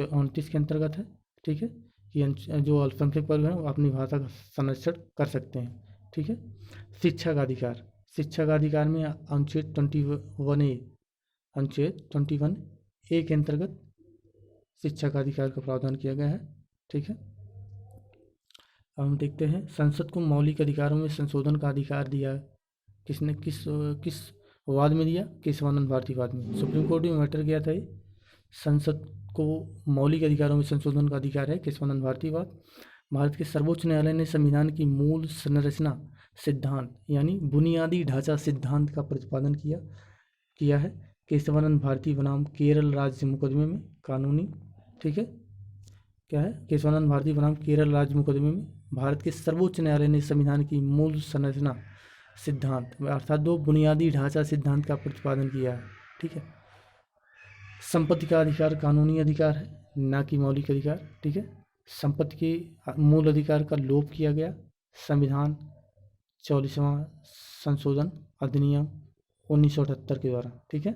29 के अंतर्गत है। ठीक है, कि जो अल्पसंख्यक वर्ग हैं वो अपनी भाषा का संरक्षण कर सकते हैं। ठीक है, शिक्षा का अधिकार, शिक्षा का अधिकार में अनुच्छेद 21A के अंतर्गत शिक्षा का अधिकार का प्रावधान किया गया है। ठीक है, अब हम देखते हैं संसद को मौलिक अधिकारों में संशोधन का अधिकार दिया किसने, किस वाद में दिया? केशवानंद भारती वाद में। सुप्रीम कोर्ट में मैटर गया था ये, संसद को मौलिक अधिकारों में संशोधन का अधिकार है, केशवानंद भारती वाद। भारत के सर्वोच्च न्यायालय ने संविधान की मूल संरचना सिद्धांत यानी बुनियादी ढांचा सिद्धांत का प्रतिपादन किया है केशवानंद भारती बनाम केरल राज्य मुकदमे में कानूनी। ठीक है, क्या है, केशवानंद भारती बनाम केरल राज्य मुकदमे में भारत के सर्वोच्च न्यायालय ने संविधान की मूल संरचना सिद्धांत अर्थात दो बुनियादी ढांचा सिद्धांत का प्रतिपादन किया है। ठीक है, संपत्ति का अधिकार कानूनी अधिकार है, ना कि मौलिक अधिकार। ठीक है, संपत्ति के मूल अधिकार का लोप किया गया। संविधान 44वां संशोधन अधिनियम 1978 के द्वारा, ठीक है।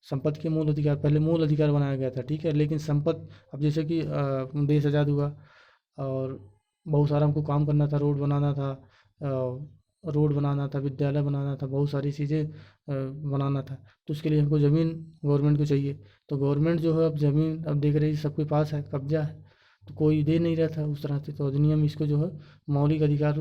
संपत्ति के मूल अधिकार, पहले मूल अधिकार बनाया गया था, ठीक है, लेकिन संपत्ति, अब जैसे कि देश आज़ाद हुआ और बहुत सारा हमको काम करना था, रोड बनाना था, विद्यालय बनाना था, बहुत सारी चीज़ें बनाना था, तो उसके लिए हमको ज़मीन गवर्नमेंट को चाहिए। तो गवर्नमेंट जो है अब ज़मीन अब देख रही है सबके पास है, कब्जा है, तो कोई दे नहीं रहा था उस तरह से। तो अधिनियम इसको जो है मौलिक अधिकार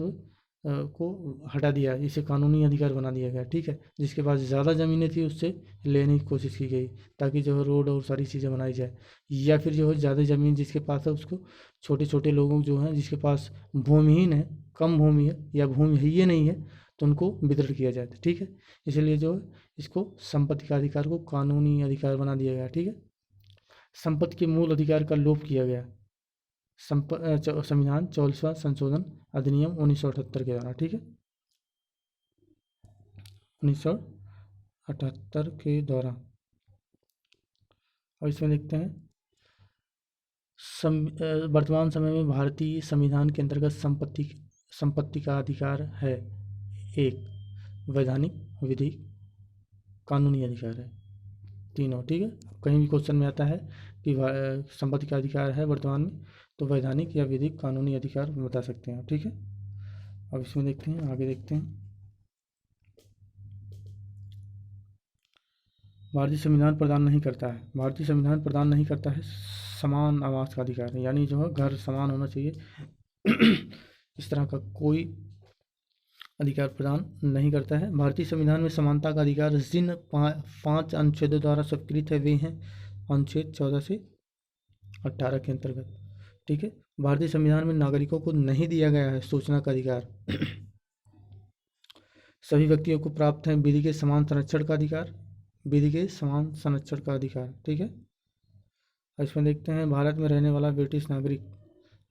को हटा दिया, इसे कानूनी अधिकार बना दिया गया, ठीक है। जिसके पास ज़्यादा ज़मीनें थी उससे लेने की कोशिश की गई ताकि जो है रोड और सारी चीज़ें बनाई जाए, या फिर जो है ज़्यादा ज़मीन जिसके पास है उसको छोटे छोटे लोगों जो हैं जिसके पास भूमिहीन है, कम भूमि है या भूमि है ये नहीं है, तो उनको वितरण किया जाए, ठीक है। इसलिए जो है इसको संपत्ति का अधिकार को कानूनी अधिकार बना दिया गया, ठीक है। संपत्ति के मूल अधिकार का लोप किया गया। संविधान 44वां संशोधन अधिनियम 1978 के द्वारा, ठीक है, 1978 के द्वारा। और इसमें देखते हैं वर्तमान समय में भारतीय संविधान के अंतर्गत संपत्ति का अधिकार है। एक, वैधानिक, विधिक, कानूनी अधिकार है, तीनों, ठीक है। कहीं भी क्वेश्चन में आता है कि संपत्ति का अधिकार है वर्तमान में, तो वैधानिक या विधिक, कानूनी अधिकार बता सकते हैं, ठीक है। अब इसमें देखते हैं, आगे देखते हैं। भारतीय संविधान प्रदान नहीं करता है, भारतीय संविधान प्रदान नहीं करता है समान आवास का अधिकार, यानी जो है घर समान होना चाहिए इस तरह का कोई अधिकार प्रदान नहीं करता है। भारतीय संविधान में समानता का अधिकार जिन 5 अनुच्छेदों द्वारा स्वीकृत है वे हैं अनुच्छेद 14 से 18 के अंतर्गत, ठीक है। भारतीय संविधान में नागरिकों को नहीं दिया गया है सूचना का अधिकार सभी व्यक्तियों को प्राप्त है विधि के समान संरक्षण का अधिकार, विधि के समान संरक्षण का अधिकार, ठीक है। इसमें देखते हैं भारत में रहने वाला ब्रिटिश नागरिक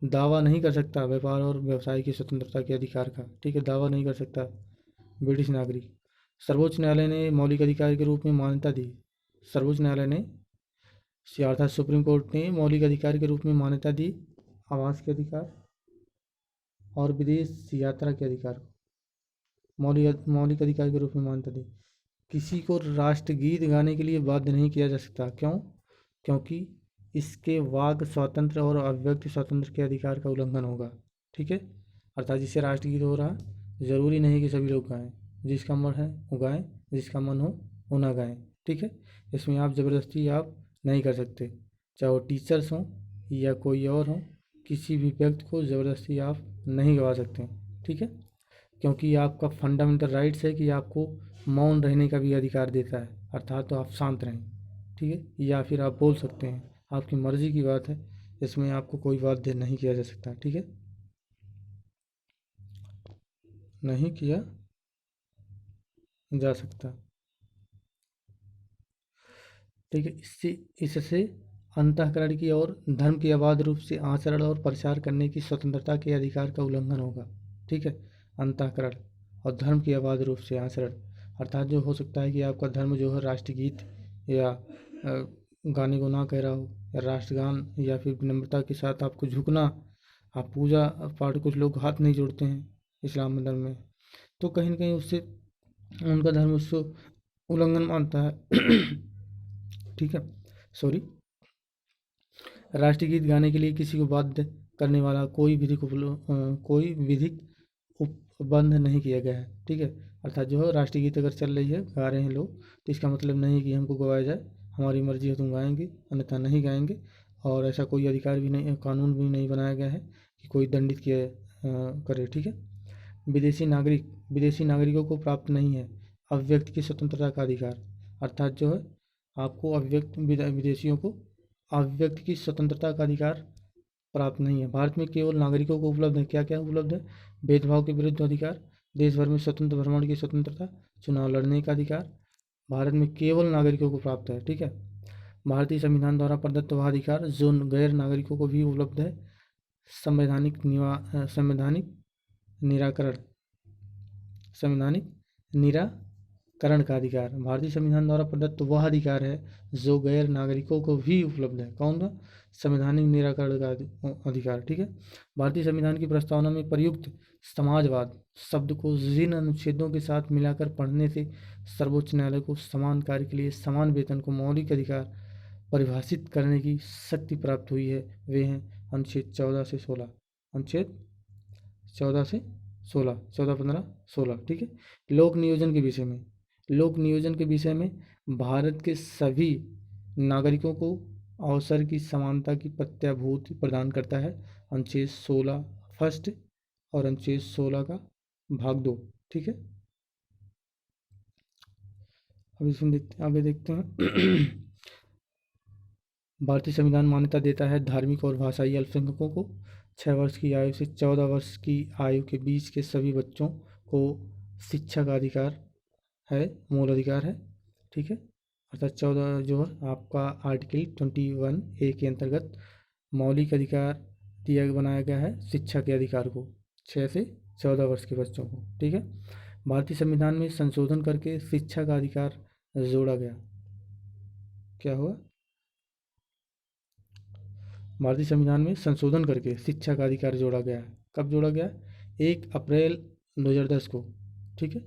दावा नहीं कर सकता व्यापार और व्यवसाय की स्वतंत्रता के अधिकार का, ठीक है, दावा नहीं कर सकता ब्रिटिश नागरिक। सर्वोच्च न्यायालय ने मौलिक अधिकार के रूप में मान्यता दी, सर्वोच्च न्यायालय ने अर्थात सुप्रीम कोर्ट ने मौलिक अधिकार के रूप में मान्यता दी आवास के अधिकार और विदेश यात्रा के अधिकार को मौलिक अधिकार के रूप में मान्यता दी। किसी को राष्ट्रगीत गाने के लिए बाध्य नहीं किया जा सकता, क्यों? क्योंकि इसके वाक स्वातंत्र और अभिव्यक्ति स्वातंत्र के अधिकार का उल्लंघन होगा, ठीक है। अर्थात जिससे राष्ट्रगीत हो रहा ज़रूरी नहीं कि सभी लोग गाएं, जिसका मन है वो गाएं, जिसका मन हो वो ना गाएं, ठीक है। इसमें आप ज़बरदस्ती आप नहीं कर सकते, चाहे वो टीचर्स हों या कोई और हो, किसी भी व्यक्ति को ज़बरदस्ती आप नहीं गवा सकते, ठीक है। क्योंकि आपका फंडामेंटल राइट्स है कि आपको मौन रहने का भी अधिकार देता है, अर्थात तो आप शांत रहें, ठीक है, या फिर आप बोल सकते हैं, आपकी मर्ज़ी की बात है, इसमें आपको कोई बाध्य नहीं किया जा सकता, ठीक है, नहीं किया जा सकता, ठीक है। इससे अंतःकरण की और धर्म की अबाध रूप से आचरण और प्रचार करने की स्वतंत्रता के अधिकार का उल्लंघन होगा, ठीक है। अंतःकरण और धर्म की अबाध रूप से आचरण, अर्थात जो हो सकता है कि आपका धर्म जो है राष्ट्रगीत या गाने को ना कह रहा हो, या राष्ट्रगान, या फिर विनम्रता के साथ आपको झुकना, आप पूजा पाठ, कुछ लोग हाथ नहीं जोड़ते हैं इस्लाम धर्म में, तो कहीं ना कहीं उससे उनका धर्म उसको उल्लंघन मानता है ठीक है, सॉरी। राष्ट्रीय गीत गाने के लिए किसी को बाध्य करने वाला कोई विधिक उपबंध नहीं किया गया है, ठीक है। अर्थात जो है राष्ट्रीय गीत अगर चल रही है, गा रहे हैं लोग, तो इसका मतलब नहीं कि हमको गवाया जाए, हमारी मर्जी है तुम गाएंगे, अन्यथा नहीं गाएंगे। और ऐसा कोई अधिकार भी नहीं, कानून भी नहीं बनाया गया है कि कोई दंडित किया करे, ठीक है। विदेशी नागरिकों को प्राप्त नहीं है अभिव्यक्ति की स्वतंत्रता का अधिकार, अर्थात जो है आपको विदेशियों को अभिव्यक्ति की स्वतंत्रता का अधिकार प्राप्त नहीं है। भारत में केवल नागरिकों को उपलब्ध है, क्या क्या उपलब्ध है? भेदभाव के विरुद्ध अधिकार, देश भर में स्वतंत्र भ्रमण की स्वतंत्रता, चुनाव लड़ने का अधिकार भारत में केवल नागरिकों को प्राप्त है, ठीक है। भारतीय संविधान द्वारा प्रदत्त वह अधिकार जो गैर नागरिकों को भी उपलब्ध है, संवैधानिक निराकरण, संवैधानिक करण का अधिकार भारतीय संविधान द्वारा प्रदत्त वह अधिकार है जो गैर नागरिकों को भी उपलब्ध है। कौन सा? संवैधानिक निराकरण का अधिकार। ठीक है। भारतीय संविधान की प्रस्तावना में प्रयुक्त समाजवाद शब्द को जिन अनुच्छेदों के साथ मिलाकर पढ़ने से सर्वोच्च न्यायालय को समान कार्य के लिए समान वेतन को मौलिक अधिकार परिभाषित करने की शक्ति प्राप्त हुई है, वे हैं अनुच्छेद 14 से 16। अनुच्छेद 14 से 16, 14, 15, 16। ठीक है। लोक नियोजन के विषय में, लोक नियोजन के विषय में भारत के सभी नागरिकों को अवसर की समानता की प्रत्याभूति प्रदान करता है। अनुच्छेद 16 फर्स्ट और अनुच्छेद 16 का भाग 2। ठीक है। अब इसमें आगे देखते हैं। भारतीय संविधान मान्यता देता है धार्मिक और भाषाई अल्पसंख्यकों को 6 वर्ष की आयु से 14 वर्ष की आयु के बीच के सभी बच्चों को शिक्षा का अधिकार है, मूल अधिकार है। ठीक है। अर्थात 14 जो है आपका आर्टिकल 21A के अंतर्गत मौलिक अधिकार दिया बनाया गया है शिक्षा के अधिकार को 6 से 14 वर्ष के बच्चों को। ठीक है। भारतीय संविधान में संशोधन करके शिक्षा का अधिकार जोड़ा गया। क्या हुआ? भारतीय संविधान में संशोधन करके शिक्षा का अधिकार जोड़ा गया है। कब जोड़ा गया? 1 अप्रैल 2010 को। ठीक है।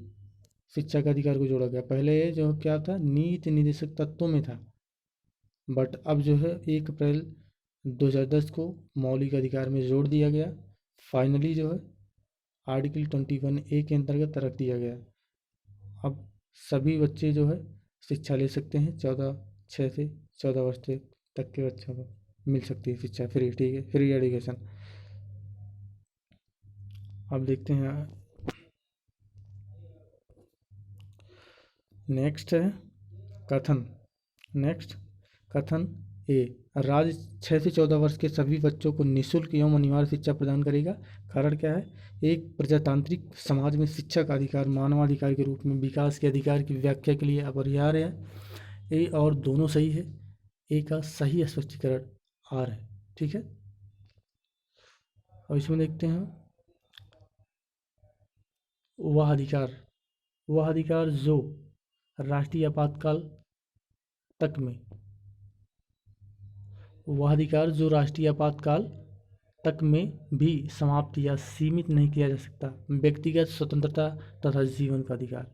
शिक्षा का अधिकार को जोड़ा गया। पहले जो क्या था, नीति निर्देशक तत्वों में था, बट अब जो है 1 अप्रैल 2010 को मौलिक अधिकार में जोड़ दिया गया। फाइनली जो है आर्टिकल 21A के अंतर्गत रख दिया गया। अब सभी बच्चे जो है शिक्षा ले सकते हैं। 6 से 14 वर्ष तक के बच्चों को मिल सकती है शिक्षा फ्री। ठीक है। Free education. अब देखते हैं नेक्स्ट है कथन। नेक्स्ट कथन ए, राज्य 6 से 14 वर्ष के सभी बच्चों को निःशुल्क एवं अनिवार्य शिक्षा प्रदान करेगा। कारण क्या है? एक प्रजातांत्रिक समाज में शिक्षा का अधिकार मानवाधिकार के रूप में विकास के अधिकार की व्याख्या के लिए अपरिहार्य है। ए और दोनों सही है। ए का सही स्पष्टीकरण आर है। ठीक है। अब इसमें देखते हैं वह अधिकार जो राष्ट्रीय आपातकाल तक में, वह अधिकार जो राष्ट्रीय आपातकाल तक में भी समाप्त या सीमित नहीं किया जा सकता। व्यक्तिगत स्वतंत्रता तथा जीवन का अधिकार।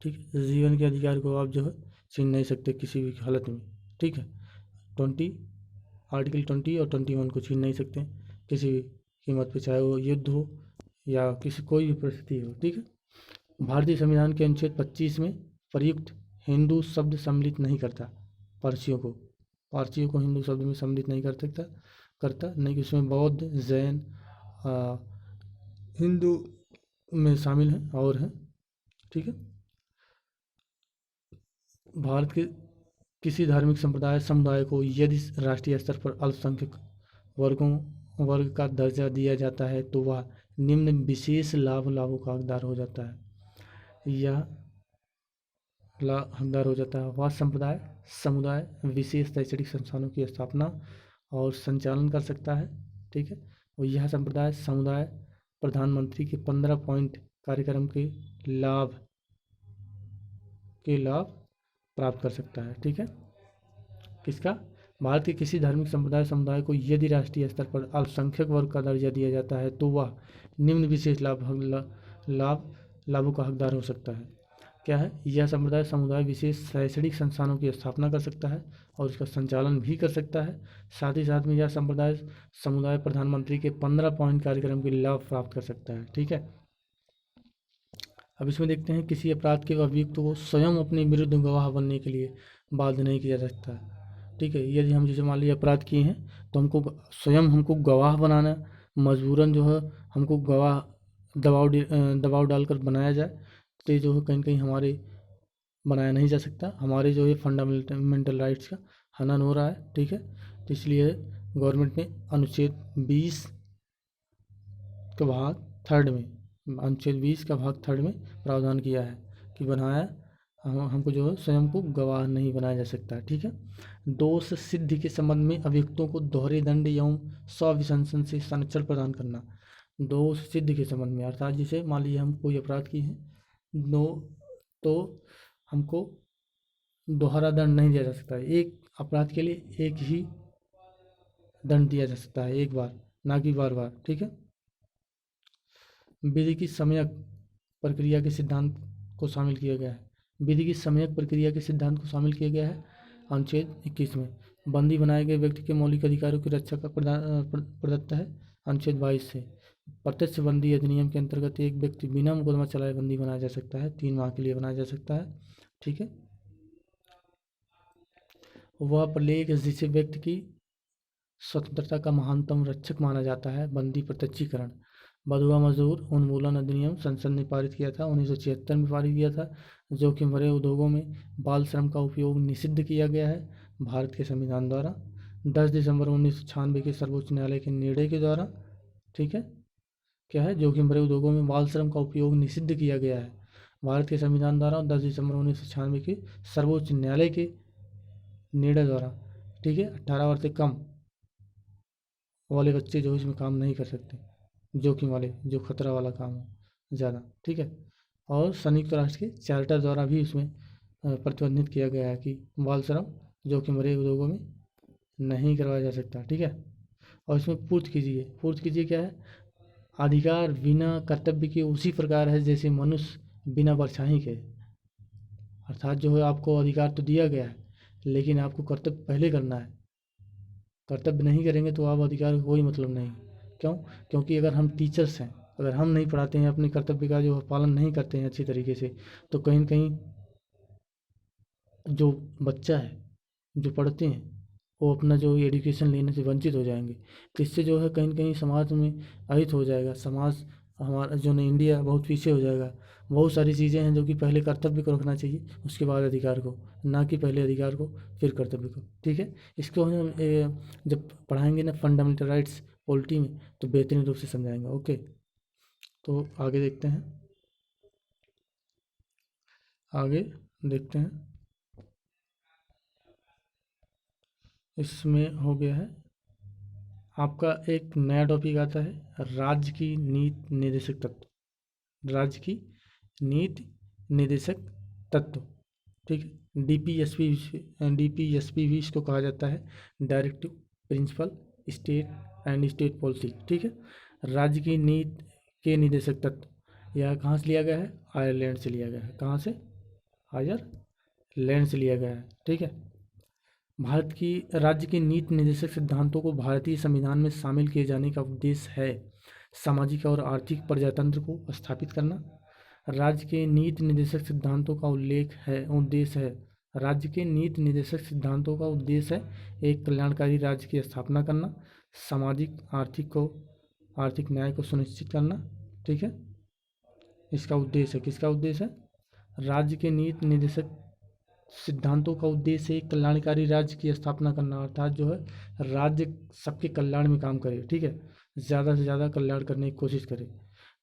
ठीक है। जीवन के अधिकार को आप जो है छीन नहीं सकते किसी भी हालत में। ठीक है। 20 आर्टिकल 20 और 21 को छीन नहीं सकते किसी भी कीमत पे, चाहे वो युद्ध हो या किसी कोई भी परिस्थिति हो। ठीक है। भारतीय संविधान के अनुच्छेद 25 में प्रयुक्त हिंदू शब्द सम्मिलित नहीं करता पारसियों को हिंदू शब्द में सम्मिलित नहीं करता नहीं कि उसमें बौद्ध, जैन, हिंदू में शामिल हैं और हैं। ठीक है। भारत के किसी धार्मिक समुदाय को यदि राष्ट्रीय स्तर पर अल्पसंख्यक वर्ग का दर्जा दिया जाता है तो वह निम्न विशेष लाभों का हकदार हो जाता है। यह हकदार हो जाता है। वह समुदाय विशेष शैक्षणिक संस्थानों की स्थापना और संचालन कर सकता है। ठीक है। और यह समुदाय प्रधानमंत्री के 15 पॉइंट कार्यक्रम के लाभ प्राप्त कर सकता है। ठीक है। किसका? भारत के किसी धार्मिक समुदाय को यदि राष्ट्रीय स्तर पर अल्पसंख्यक वर्ग का दर्जा दिया जाता है तो वह निम्न विशेष लाभों का हकदार हो सकता है। क्या है? यह समुदाय विशेष शैक्षणिक संस्थानों की स्थापना कर सकता है और उसका संचालन भी कर सकता है। साथ ही साथ में यह समुदाय प्रधानमंत्री के 15 पॉइंट कार्यक्रम के लाभ प्राप्त कर सकता है। ठीक है। अब इसमें देखते हैं किसी अपराध के अभियुक्त को स्वयं अपने विरुद्ध गवाह बनने के लिए बाध्य नहीं किया जा सकता। ठीक है। यदि हम जैसे मान लीजिए अपराध किए हैं तो हमको गवाह बनाना मजबूरन जो है हमको गवाह दबाव डालकर बनाया जाए तो जो है कहीं कहीं हमारे बनाया नहीं जा सकता। हमारे जो है फंडामेंटल राइट्स का हनन हो रहा है। ठीक है। तो इसलिए गवर्नमेंट ने अनुच्छेद 20 का भाग 3 में प्रावधान किया है कि हमको जो है स्वयं को गवाह नहीं बनाया जा सकता। ठीक है। दोष सिद्धि के संबंध में अभियुक्तों को दोहरे दंड एवं स्वभिशंसन से संरक्षण प्रदान करना। दोष सिद्धि के संबंध में अर्थात जैसे मान लीजिए हम कोई अपराध किए हैं तो हमको दोहरा दंड नहीं दिया जा सकता है। एक अपराध के लिए एक ही दंड दिया जा सकता है, एक बार, ना कि बार बार। ठीक है। विधि की सम्यक प्रक्रिया के सिद्धांत को शामिल किया गया है। विधि की सम्यक प्रक्रिया के सिद्धांत को शामिल किया गया है अनुच्छेद 21 में। बंदी बनाए गए व्यक्ति के मौलिक अधिकारों की रक्षा का प्रदत्त है अनुच्छेद 22 से। प्रत्यक्ष बंदी अधिनियम के अंतर्गत एक व्यक्ति बिना मुकदमा चलाए बंदी बनाया जा सकता है, 3 माह के लिए बनाया जा सकता है। ठीक है। वह प्रलेख जिसे व्यक्ति की स्वतंत्रता का महानतम रक्षक माना जाता है। बंदी प्रत्यक्षीकरण। बंधुआ मजदूर उन्मूलन अधिनियम संसद ने पारित किया था, 1976 में पारित किया था। जोखिम भरे उद्योगों में बाल श्रम का उपयोग निषिद्ध किया गया है भारत के संविधान द्वारा, 10 दिसंबर 1996 के सर्वोच्च न्यायालय के निर्णय के द्वारा। ठीक है। क्या है? जोखिम भरे उद्योगों में बाल श्रम का उपयोग निषिद्ध किया गया है भारत के संविधान द्वारा, 10 दिसंबर 1996 के सर्वोच्च न्यायालय के निर्णय द्वारा। ठीक है। 18 वर्ष से कम वाले बच्चे जो इसमें काम नहीं कर सकते, जोखिम वाले, जो खतरा वाला काम हो ज़्यादा। ठीक है। और संयुक्त राष्ट्र के चार्टर द्वारा भी इसमें प्रतिबंधित किया गया है कि बाल श्रम जोखिम भरे उद्योगों में नहीं करवाया जा सकता। ठीक है। और इसमें पूर्त कीजिए क्या है? अधिकार बिना कर्तव्य के उसी प्रकार है जैसे मनुष्य बिना परछाई के। अर्थात जो है आपको अधिकार तो दिया गया है, लेकिन आपको कर्तव्य पहले करना है। कर्तव्य नहीं करेंगे तो आप अधिकार का कोई मतलब नहीं। क्यों? क्योंकि अगर हम टीचर्स हैं, अगर हम नहीं पढ़ाते हैं, अपने कर्तव्य का जो पालन नहीं करते हैं अच्छी तरीके से, तो कहीं न कहीं जो बच्चा है, जो पढ़ते हैं, वो अपना जो एजुकेशन लेने से वंचित हो जाएंगे। तो इससे जो है कहीं न कहीं समाज में अहित हो जाएगा। समाज हमारा जो है इंडिया बहुत पीछे हो जाएगा। बहुत सारी चीज़ें हैं जो कि पहले कर्तव्य को रखना चाहिए, उसके बाद अधिकार को, ना कि पहले अधिकार को फिर कर्तव्य को। ठीक है। इसको हम जब पढ़ाएंगे ना फंडामेंटल राइट्स पॉलिटी में, तो बेहतरीन रूप से समझाएंगे। ओके, तो आगे देखते हैं। इसमें हो गया है आपका एक नया टॉपिक आता है, राज्य की नीति निर्देशक तत्व। राज्य की नीति निर्देशक तत्व। ठीक है। डीपीएसपी भी इसको कहा जाता है, directive principle state and state policy. ठीक है। राज्य की नीति के निर्देशक तत्व यह कहाँ से लिया गया है? आयरलैंड से लिया गया है। कहाँ से? आयरलैंड से लिया गया है। ठीक है। भारत की राज्य के नीति निर्देशक सिद्धांतों को भारतीय संविधान में शामिल किए जाने का उद्देश्य है सामाजिक और आर्थिक प्रजातंत्र को स्थापित करना। राज्य के नीति निर्देशक सिद्धांतों का उद्देश्य है राज्य के नीति निर्देशक सिद्धांतों का उद्देश्य है एक कल्याणकारी राज्य की स्थापना करना, सामाजिक आर्थिक न्याय को सुनिश्चित करना। ठीक है। इसका उद्देश्य है, किसका उद्देश्य है? राज्य के नीति निर्देशक सिद्धांतों का उद्देश्य एक कल्याणकारी राज्य की स्थापना करना, अर्थात जो है राज्य सबके कल्याण में काम करे। ठीक है। ज़्यादा से ज़्यादा कल्याण करने की कोशिश करे।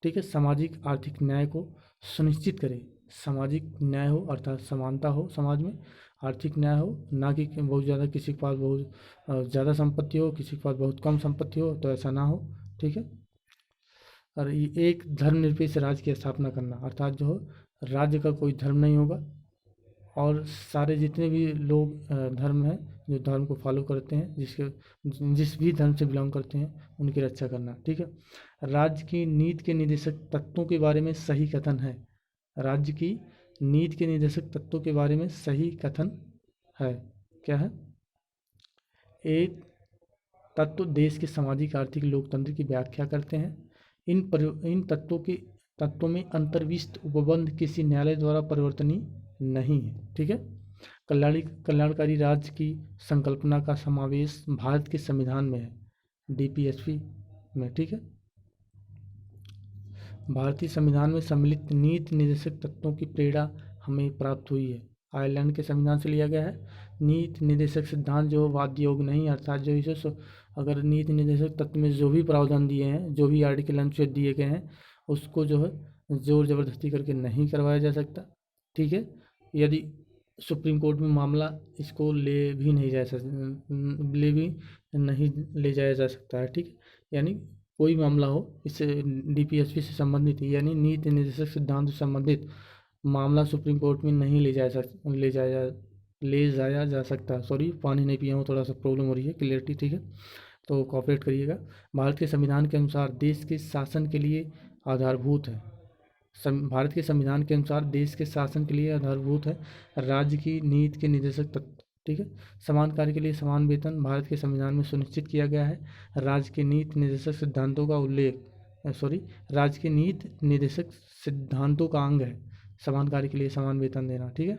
ठीक है। सामाजिक आर्थिक न्याय को सुनिश्चित करे। सामाजिक न्याय हो अर्थात समानता हो समाज में, आर्थिक न्याय हो, ना कि बहुत ज़्यादा किसी के पास बहुत ज़्यादा संपत्ति हो, किसी के पास बहुत कम संपत्ति हो, तो ऐसा ना हो। ठीक है। और एक धर्मनिरपेक्ष राज्य की स्थापना करना, अर्थात जो हो राज्य का कोई धर्म नहीं होगा और सारे जितने भी लोग धर्म हैं, जो धर्म को फॉलो करते हैं, जिस भी धर्म से बिलोंग करते हैं, उनकी रक्षा करना। ठीक है। राज्य की नीति के निर्देशक तत्वों के बारे में सही कथन है। राज्य की नीति के निर्देशक तत्वों के बारे में सही कथन है। क्या है? एक तत्व देश के सामाजिक आर्थिक लोकतंत्र की व्याख्या करते हैं। इन तत्वों में अंतर्विष्ट उपबंध किसी न्यायालय द्वारा परिवर्तनीय नहीं है। ठीक है। कल्याणकारी राज्य की संकल्पना का समावेश भारत के संविधान में है, डीपीएसपी में। ठीक है। भारतीय संविधान में सम्मिलित नीति निर्देशक तत्वों की प्रेरणा हमें प्राप्त हुई है, आयरलैंड के संविधान से लिया गया है। नीति निर्देशक सिद्धांत जो वाद्य योग नहीं, अर्थात जो इसे अगर नीति निर्देशक तत्व में जो भी प्रावधान दिए हैं, जो भी आर्टिकल अनुच्छेद दिए गए हैं, उसको जो है जोर जबरदस्ती करके नहीं करवाया जा सकता। ठीक है। यदि सुप्रीम कोर्ट में मामला इसको ले भी नहीं ले जाया जा सकता है। ठीक है। यानी कोई मामला हो इससे डीपीएसपी से संबंधित, यानी नीति निर्देशक सिद्धांत से संबंधित, मामला सुप्रीम कोर्ट में नहीं ले जाया जा सकता। सॉरी, पानी नहीं पिया हूँ, थोड़ा सा प्रॉब्लम हो रही है, क्लियरिटी, ठीक है, तो कॉपरेट करिएगा। भारत के संविधान के अनुसार देश के शासन के लिए आधारभूत है। भारत के संविधान के अनुसार देश के शासन के लिए आधारभूत है राज्य की नीति के निर्देशक तत्व, ठीक है। समान कार्य के लिए समान वेतन भारत के संविधान में सुनिश्चित किया गया है। राज्य के नीति निर्देशक सिद्धांतों का राज्य के नीति निर्देशक सिद्धांतों का अंग है समान कार्य के लिए समान वेतन देना, ठीक है।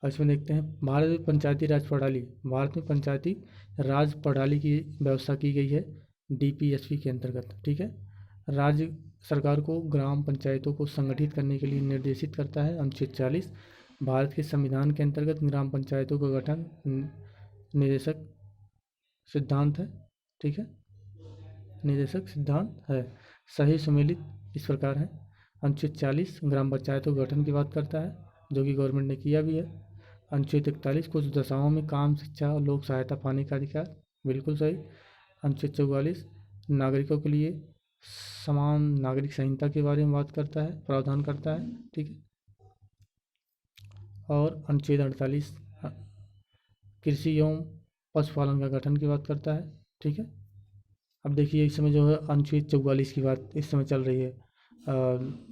अब इसमें देखते हैं भारत में पंचायती राज प्रणाली। भारत में पंचायती राज प्रणाली की व्यवस्था की गई है डीपीएसपी के अंतर्गत, ठीक है। राज्य सरकार को ग्राम पंचायतों को संगठित करने के लिए निर्देशित करता है। अनुच्छेद 40 भारत के संविधान के अंतर्गत ग्राम पंचायतों का गठन निर्देशक सिद्धांत है, ठीक है, निर्देशक सिद्धांत है। सही सुमेलित इस प्रकार है। अनुच्छेद 40 ग्राम पंचायतों के गठन की बात करता है, जो कि गवर्नमेंट ने किया भी है। अनुच्छेद 41 कुछ दशाओं में काम, शिक्षा और लोक सहायता पाने का अधिकार, बिल्कुल सही। अनुच्छेद 44 नागरिकों के लिए समान नागरिक संहिता के बारे में बात करता है, प्रावधान करता है, ठीक है। और अनुच्छेद 48 कृषि एवं पशुपालन का गठन की बात करता है, ठीक है। अब देखिए इस समय जो है अनुच्छेद 44 की बात इस समय चल रही है।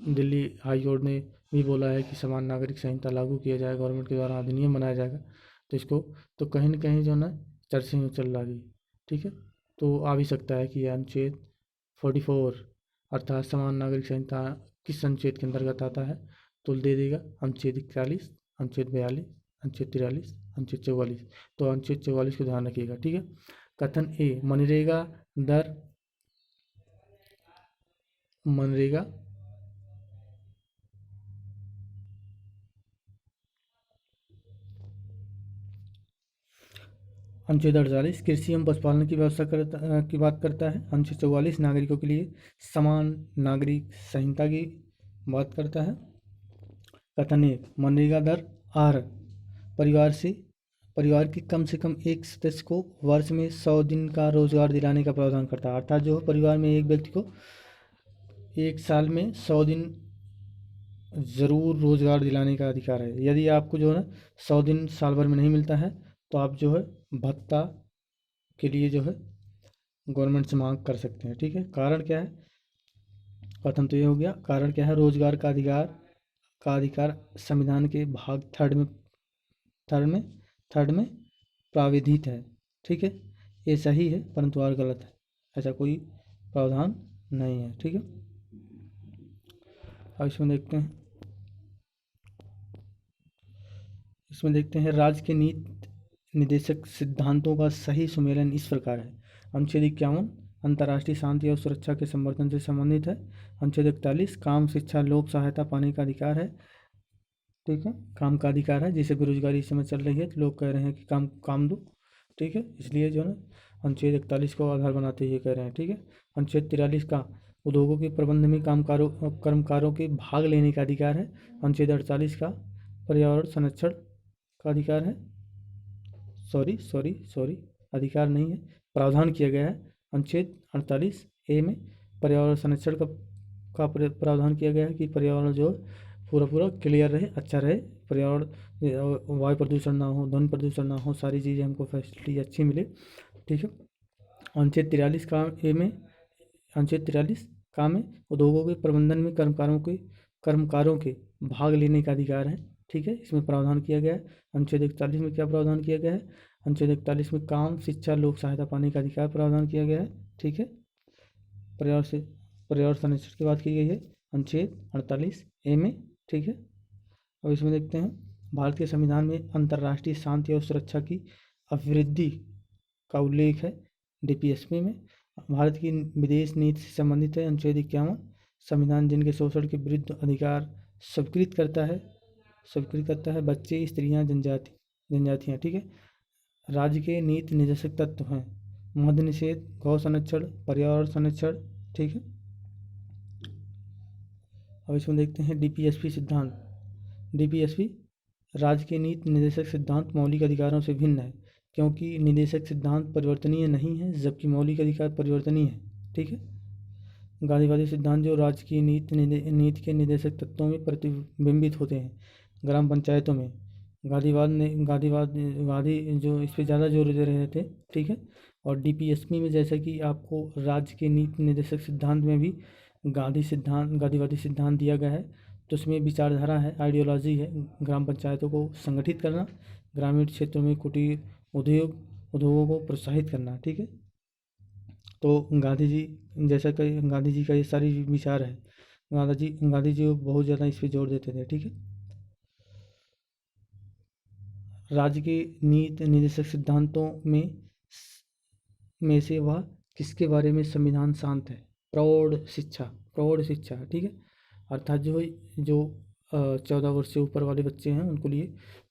दिल्ली हाई कोर्ट ने भी बोला है कि समान नागरिक संहिता लागू किया जाएगा, गवर्नमेंट के द्वारा अधिनियम बनाया जाएगा, तो इसको तो कहीं न कहीं जो है ना चर्चा में चल रही, ठीक है। तो आ भी सकता है कि अनुच्छेद 44 अर्थात समान नागरिक संहिता किस अनुच्छेद के अंतर्गत आता है, तो दे देगा अनुच्छेद 41, अनुच्छेद 42, अनुच्छेद 43, अनुच्छेद 44। तो अनुच्छेद 44 को ध्यान रखिएगा, ठीक है। कथन ए मनरेगा दर मनरेगा अनुच्छेद 48 कृषि एवं पशुपालन की व्यवस्था की बात करता है। अनुच्छेद 44 नागरिकों के लिए समान नागरिक संहिता की बात करता है। कथन एक मनरेगा दर आर परिवार के कम से कम एक सदस्य को वर्ष में 100 दिन का रोजगार दिलाने का प्रावधान करता है। अर्थात जो परिवार में एक व्यक्ति को एक साल में 100 दिन ज़रूर रोजगार दिलाने का अधिकार है। यदि आपको जो है 100 दिन साल भर में नहीं मिलता है तो आप जो है भत्ता के लिए जो है गवर्नमेंट से मांग कर सकते हैं, ठीक है। कारण क्या है, कथन तो ये हो गया। कारण क्या है, रोजगार का अधिकार संविधान के भाग थर्ड में प्राविधित है, ठीक है। ये सही है परंतु और गलत है, ऐसा कोई प्रावधान नहीं है, ठीक है। अब इसमें देखते हैं राज्य के नीति निर्देशक सिद्धांतों का सही सुमेलन इस प्रकार है। अनुच्छेद 51 अंतर्राष्ट्रीय शांति और सुरक्षा के समर्थन से संबंधित है। अनुच्छेद 41 काम, शिक्षा, लोक सहायता पाने का अधिकार है, ठीक है, काम का अधिकार है। जैसे बेरोजगारी इस समय चल रही है तो लोग कह रहे हैं कि काम दो, ठीक है, इसलिए जो है अनुच्छेद 41 को आधार बनाते हुए कह रहे हैं, ठीक है। अनुच्छेद 43 का उद्योगों के प्रबंध में कर्मकारों के भाग लेने का अधिकार है। अनुच्छेद 48 का पर्यावरण संरक्षण का अधिकार है, सॉरी अधिकार नहीं है, प्रावधान किया गया है। अनुच्छेद 48 ए में पर्यावरण संरक्षण का प्रावधान किया गया है कि पर्यावरण जो पूरा क्लियर रहे, अच्छा रहे, पर्यावरण वायु प्रदूषण ना हो, ध्वनि प्रदूषण ना हो, सारी चीज़ें हमको फैसिलिटी अच्छी मिले, ठीक है। अनुच्छेद 43 का में उद्योगों के प्रबंधन में कर्मकारों के भाग लेने का अधिकार है, ठीक है, इसमें प्रावधान किया गया है। अनुच्छेद 41 में क्या प्रावधान किया गया है, अनुच्छेद 41 में काम, शिक्षा, लोक सहायता पाने का अधिकार प्रावधान किया गया है, ठीक है। पर्यावरण संरक्षण की बात की गई है अनुच्छेद 48 ए में, ठीक है। अब इसमें देखते हैं भारत के संविधान में अंतर्राष्ट्रीय शांति और सुरक्षा की अभिवृद्धि का उल्लेख है डीपीएसपी में। भारत की विदेश नीति से संबंधित है। अनुच्छेद 51 संविधान जिनके शोषण के विरुद्ध अधिकार स्वीकृत करता है बच्चे, स्त्रियां, जनजातियां, ठीक है। राज्य के नीति निर्देशक तत्व हैं मद्य निषेध, गौ संरक्षण, पर्यावरण संरक्षण, ठीक है। अब इसमें देखते हैं डीपीएसपी सिद्धांत। डीपीएसपी राज्य के नीति निर्देशक सिद्धांत मौलिक अधिकारों से भिन्न है क्योंकि निर्देशक सिद्धांत परिवर्तनीय नहीं है जबकि मौलिक अधिकार परिवर्तनीय है, ठीक है। गांधीवादी सिद्धांत जो राज्य की नीति के निर्देशक तत्वों में प्रतिबिंबित होते हैं। ग्राम पंचायतों में गांधी जो इस पे ज़्यादा जोर दे रहे थे, ठीक है। और डीपीएसपी में जैसा कि आपको राज्य के नीति निर्देशक सिद्धांत में भी गांधीवादी सिद्धांत दिया गया है, तो उसमें विचारधारा है, आइडियोलॉजी है, ग्राम पंचायतों को संगठित करना, ग्रामीण क्षेत्रों में कुटीर उद्योगों को प्रोत्साहित करना, ठीक है। तो गांधी जी का ये सारी विचार है। गांधी जी बहुत ज़्यादा इस पर जोर देते थे, ठीक है। राज्य के नीति निर्देशक सिद्धांतों में से वह किसके बारे में संविधान शांत है? प्रौढ़ शिक्षा, ठीक है। अर्थात जो 14 वर्ष से ऊपर वाले बच्चे हैं उनको लिए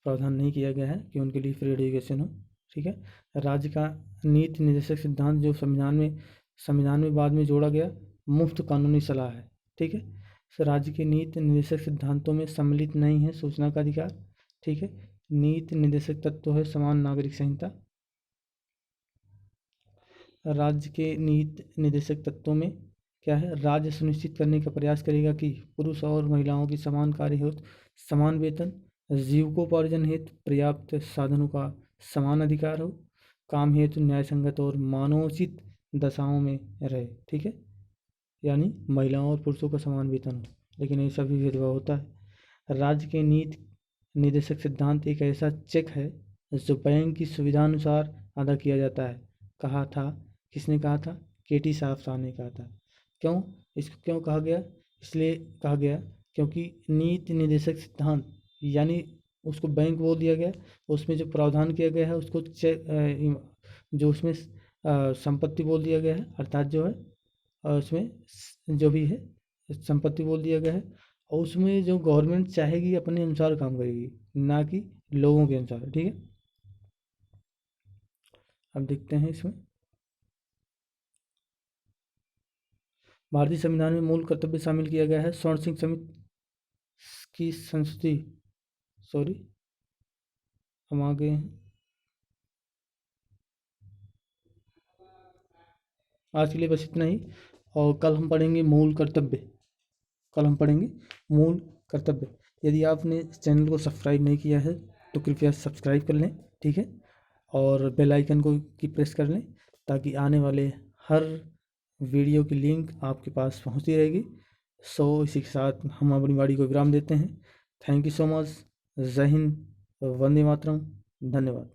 प्रावधान नहीं किया गया है कि उनके लिए फ्री एजुकेशन हो, ठीक है। राज्य का नीति निर्देशक सिद्धांत जो संविधान में बाद में जोड़ा गया, मुफ्त कानूनी सलाह है, ठीक है। तो राज्य के नीति निर्देशक सिद्धांतों में सम्मिलित नहीं है सूचना का अधिकार, ठीक है। नीति निर्देशक तत्व है समान नागरिक संहिता। राज्य के नीति निर्देशक तत्वों में क्या है? राज्य सुनिश्चित करने का प्रयास करेगा कि पुरुष और महिलाओं की समान कार्य हेतु समान वेतन, जीविकोपार्जन हेतु पर्याप्त साधनों का समान अधिकार हो, काम हेतु न्यायसंगत और मानवोचित दशाओं में रहे, ठीक है। यानी महिलाओं और पुरुषों का समान वेतन हो, लेकिन ऐसा भी भेदभाव होता है। राज्य के नीति निर्देशक सिद्धांत एक ऐसा चेक है जो बैंक की सुविधा अनुसार अदा किया जाता है। कहा था, किसने कहा था? केटी साहब ने कहा था। क्यों? इसको क्यों कहा गया? इसलिए कहा गया क्योंकि नीति निर्देशक सिद्धांत यानी उसको बैंक बोल दिया गया, उसमें जो प्रावधान किया गया है उसको जो उसमें संपत्ति बोल दिया गया है, अर्थात जो है उसमें जो भी है संपत्ति बोल दिया गया है। और उसमें जो गवर्नमेंट चाहेगी अपने अनुसार काम करेगी, ना कि लोगों के अनुसार, ठीक है। अब देखते हैं इसमें भारतीय संविधान में मूल कर्तव्य शामिल किया गया है। स्वर्ण सिंह समिति की संस्तुति, सॉरी हम आगे हैं। आज के लिए बस इतना ही, और कल हम पढ़ेंगे मूल कर्तव्य। यदि आपने इस चैनल को सब्सक्राइब नहीं किया है तो कृपया सब्सक्राइब कर लें, ठीक है। और बेल आइकन को की प्रेस कर लें ताकि आने वाले हर वीडियो की लिंक आपके पास पहुंचती रहेगी। सो इसी के साथ हम अपनी वाणी को विराम देते हैं। Thank you so much. जय हिंद, वंदे मातरम, धन्यवाद।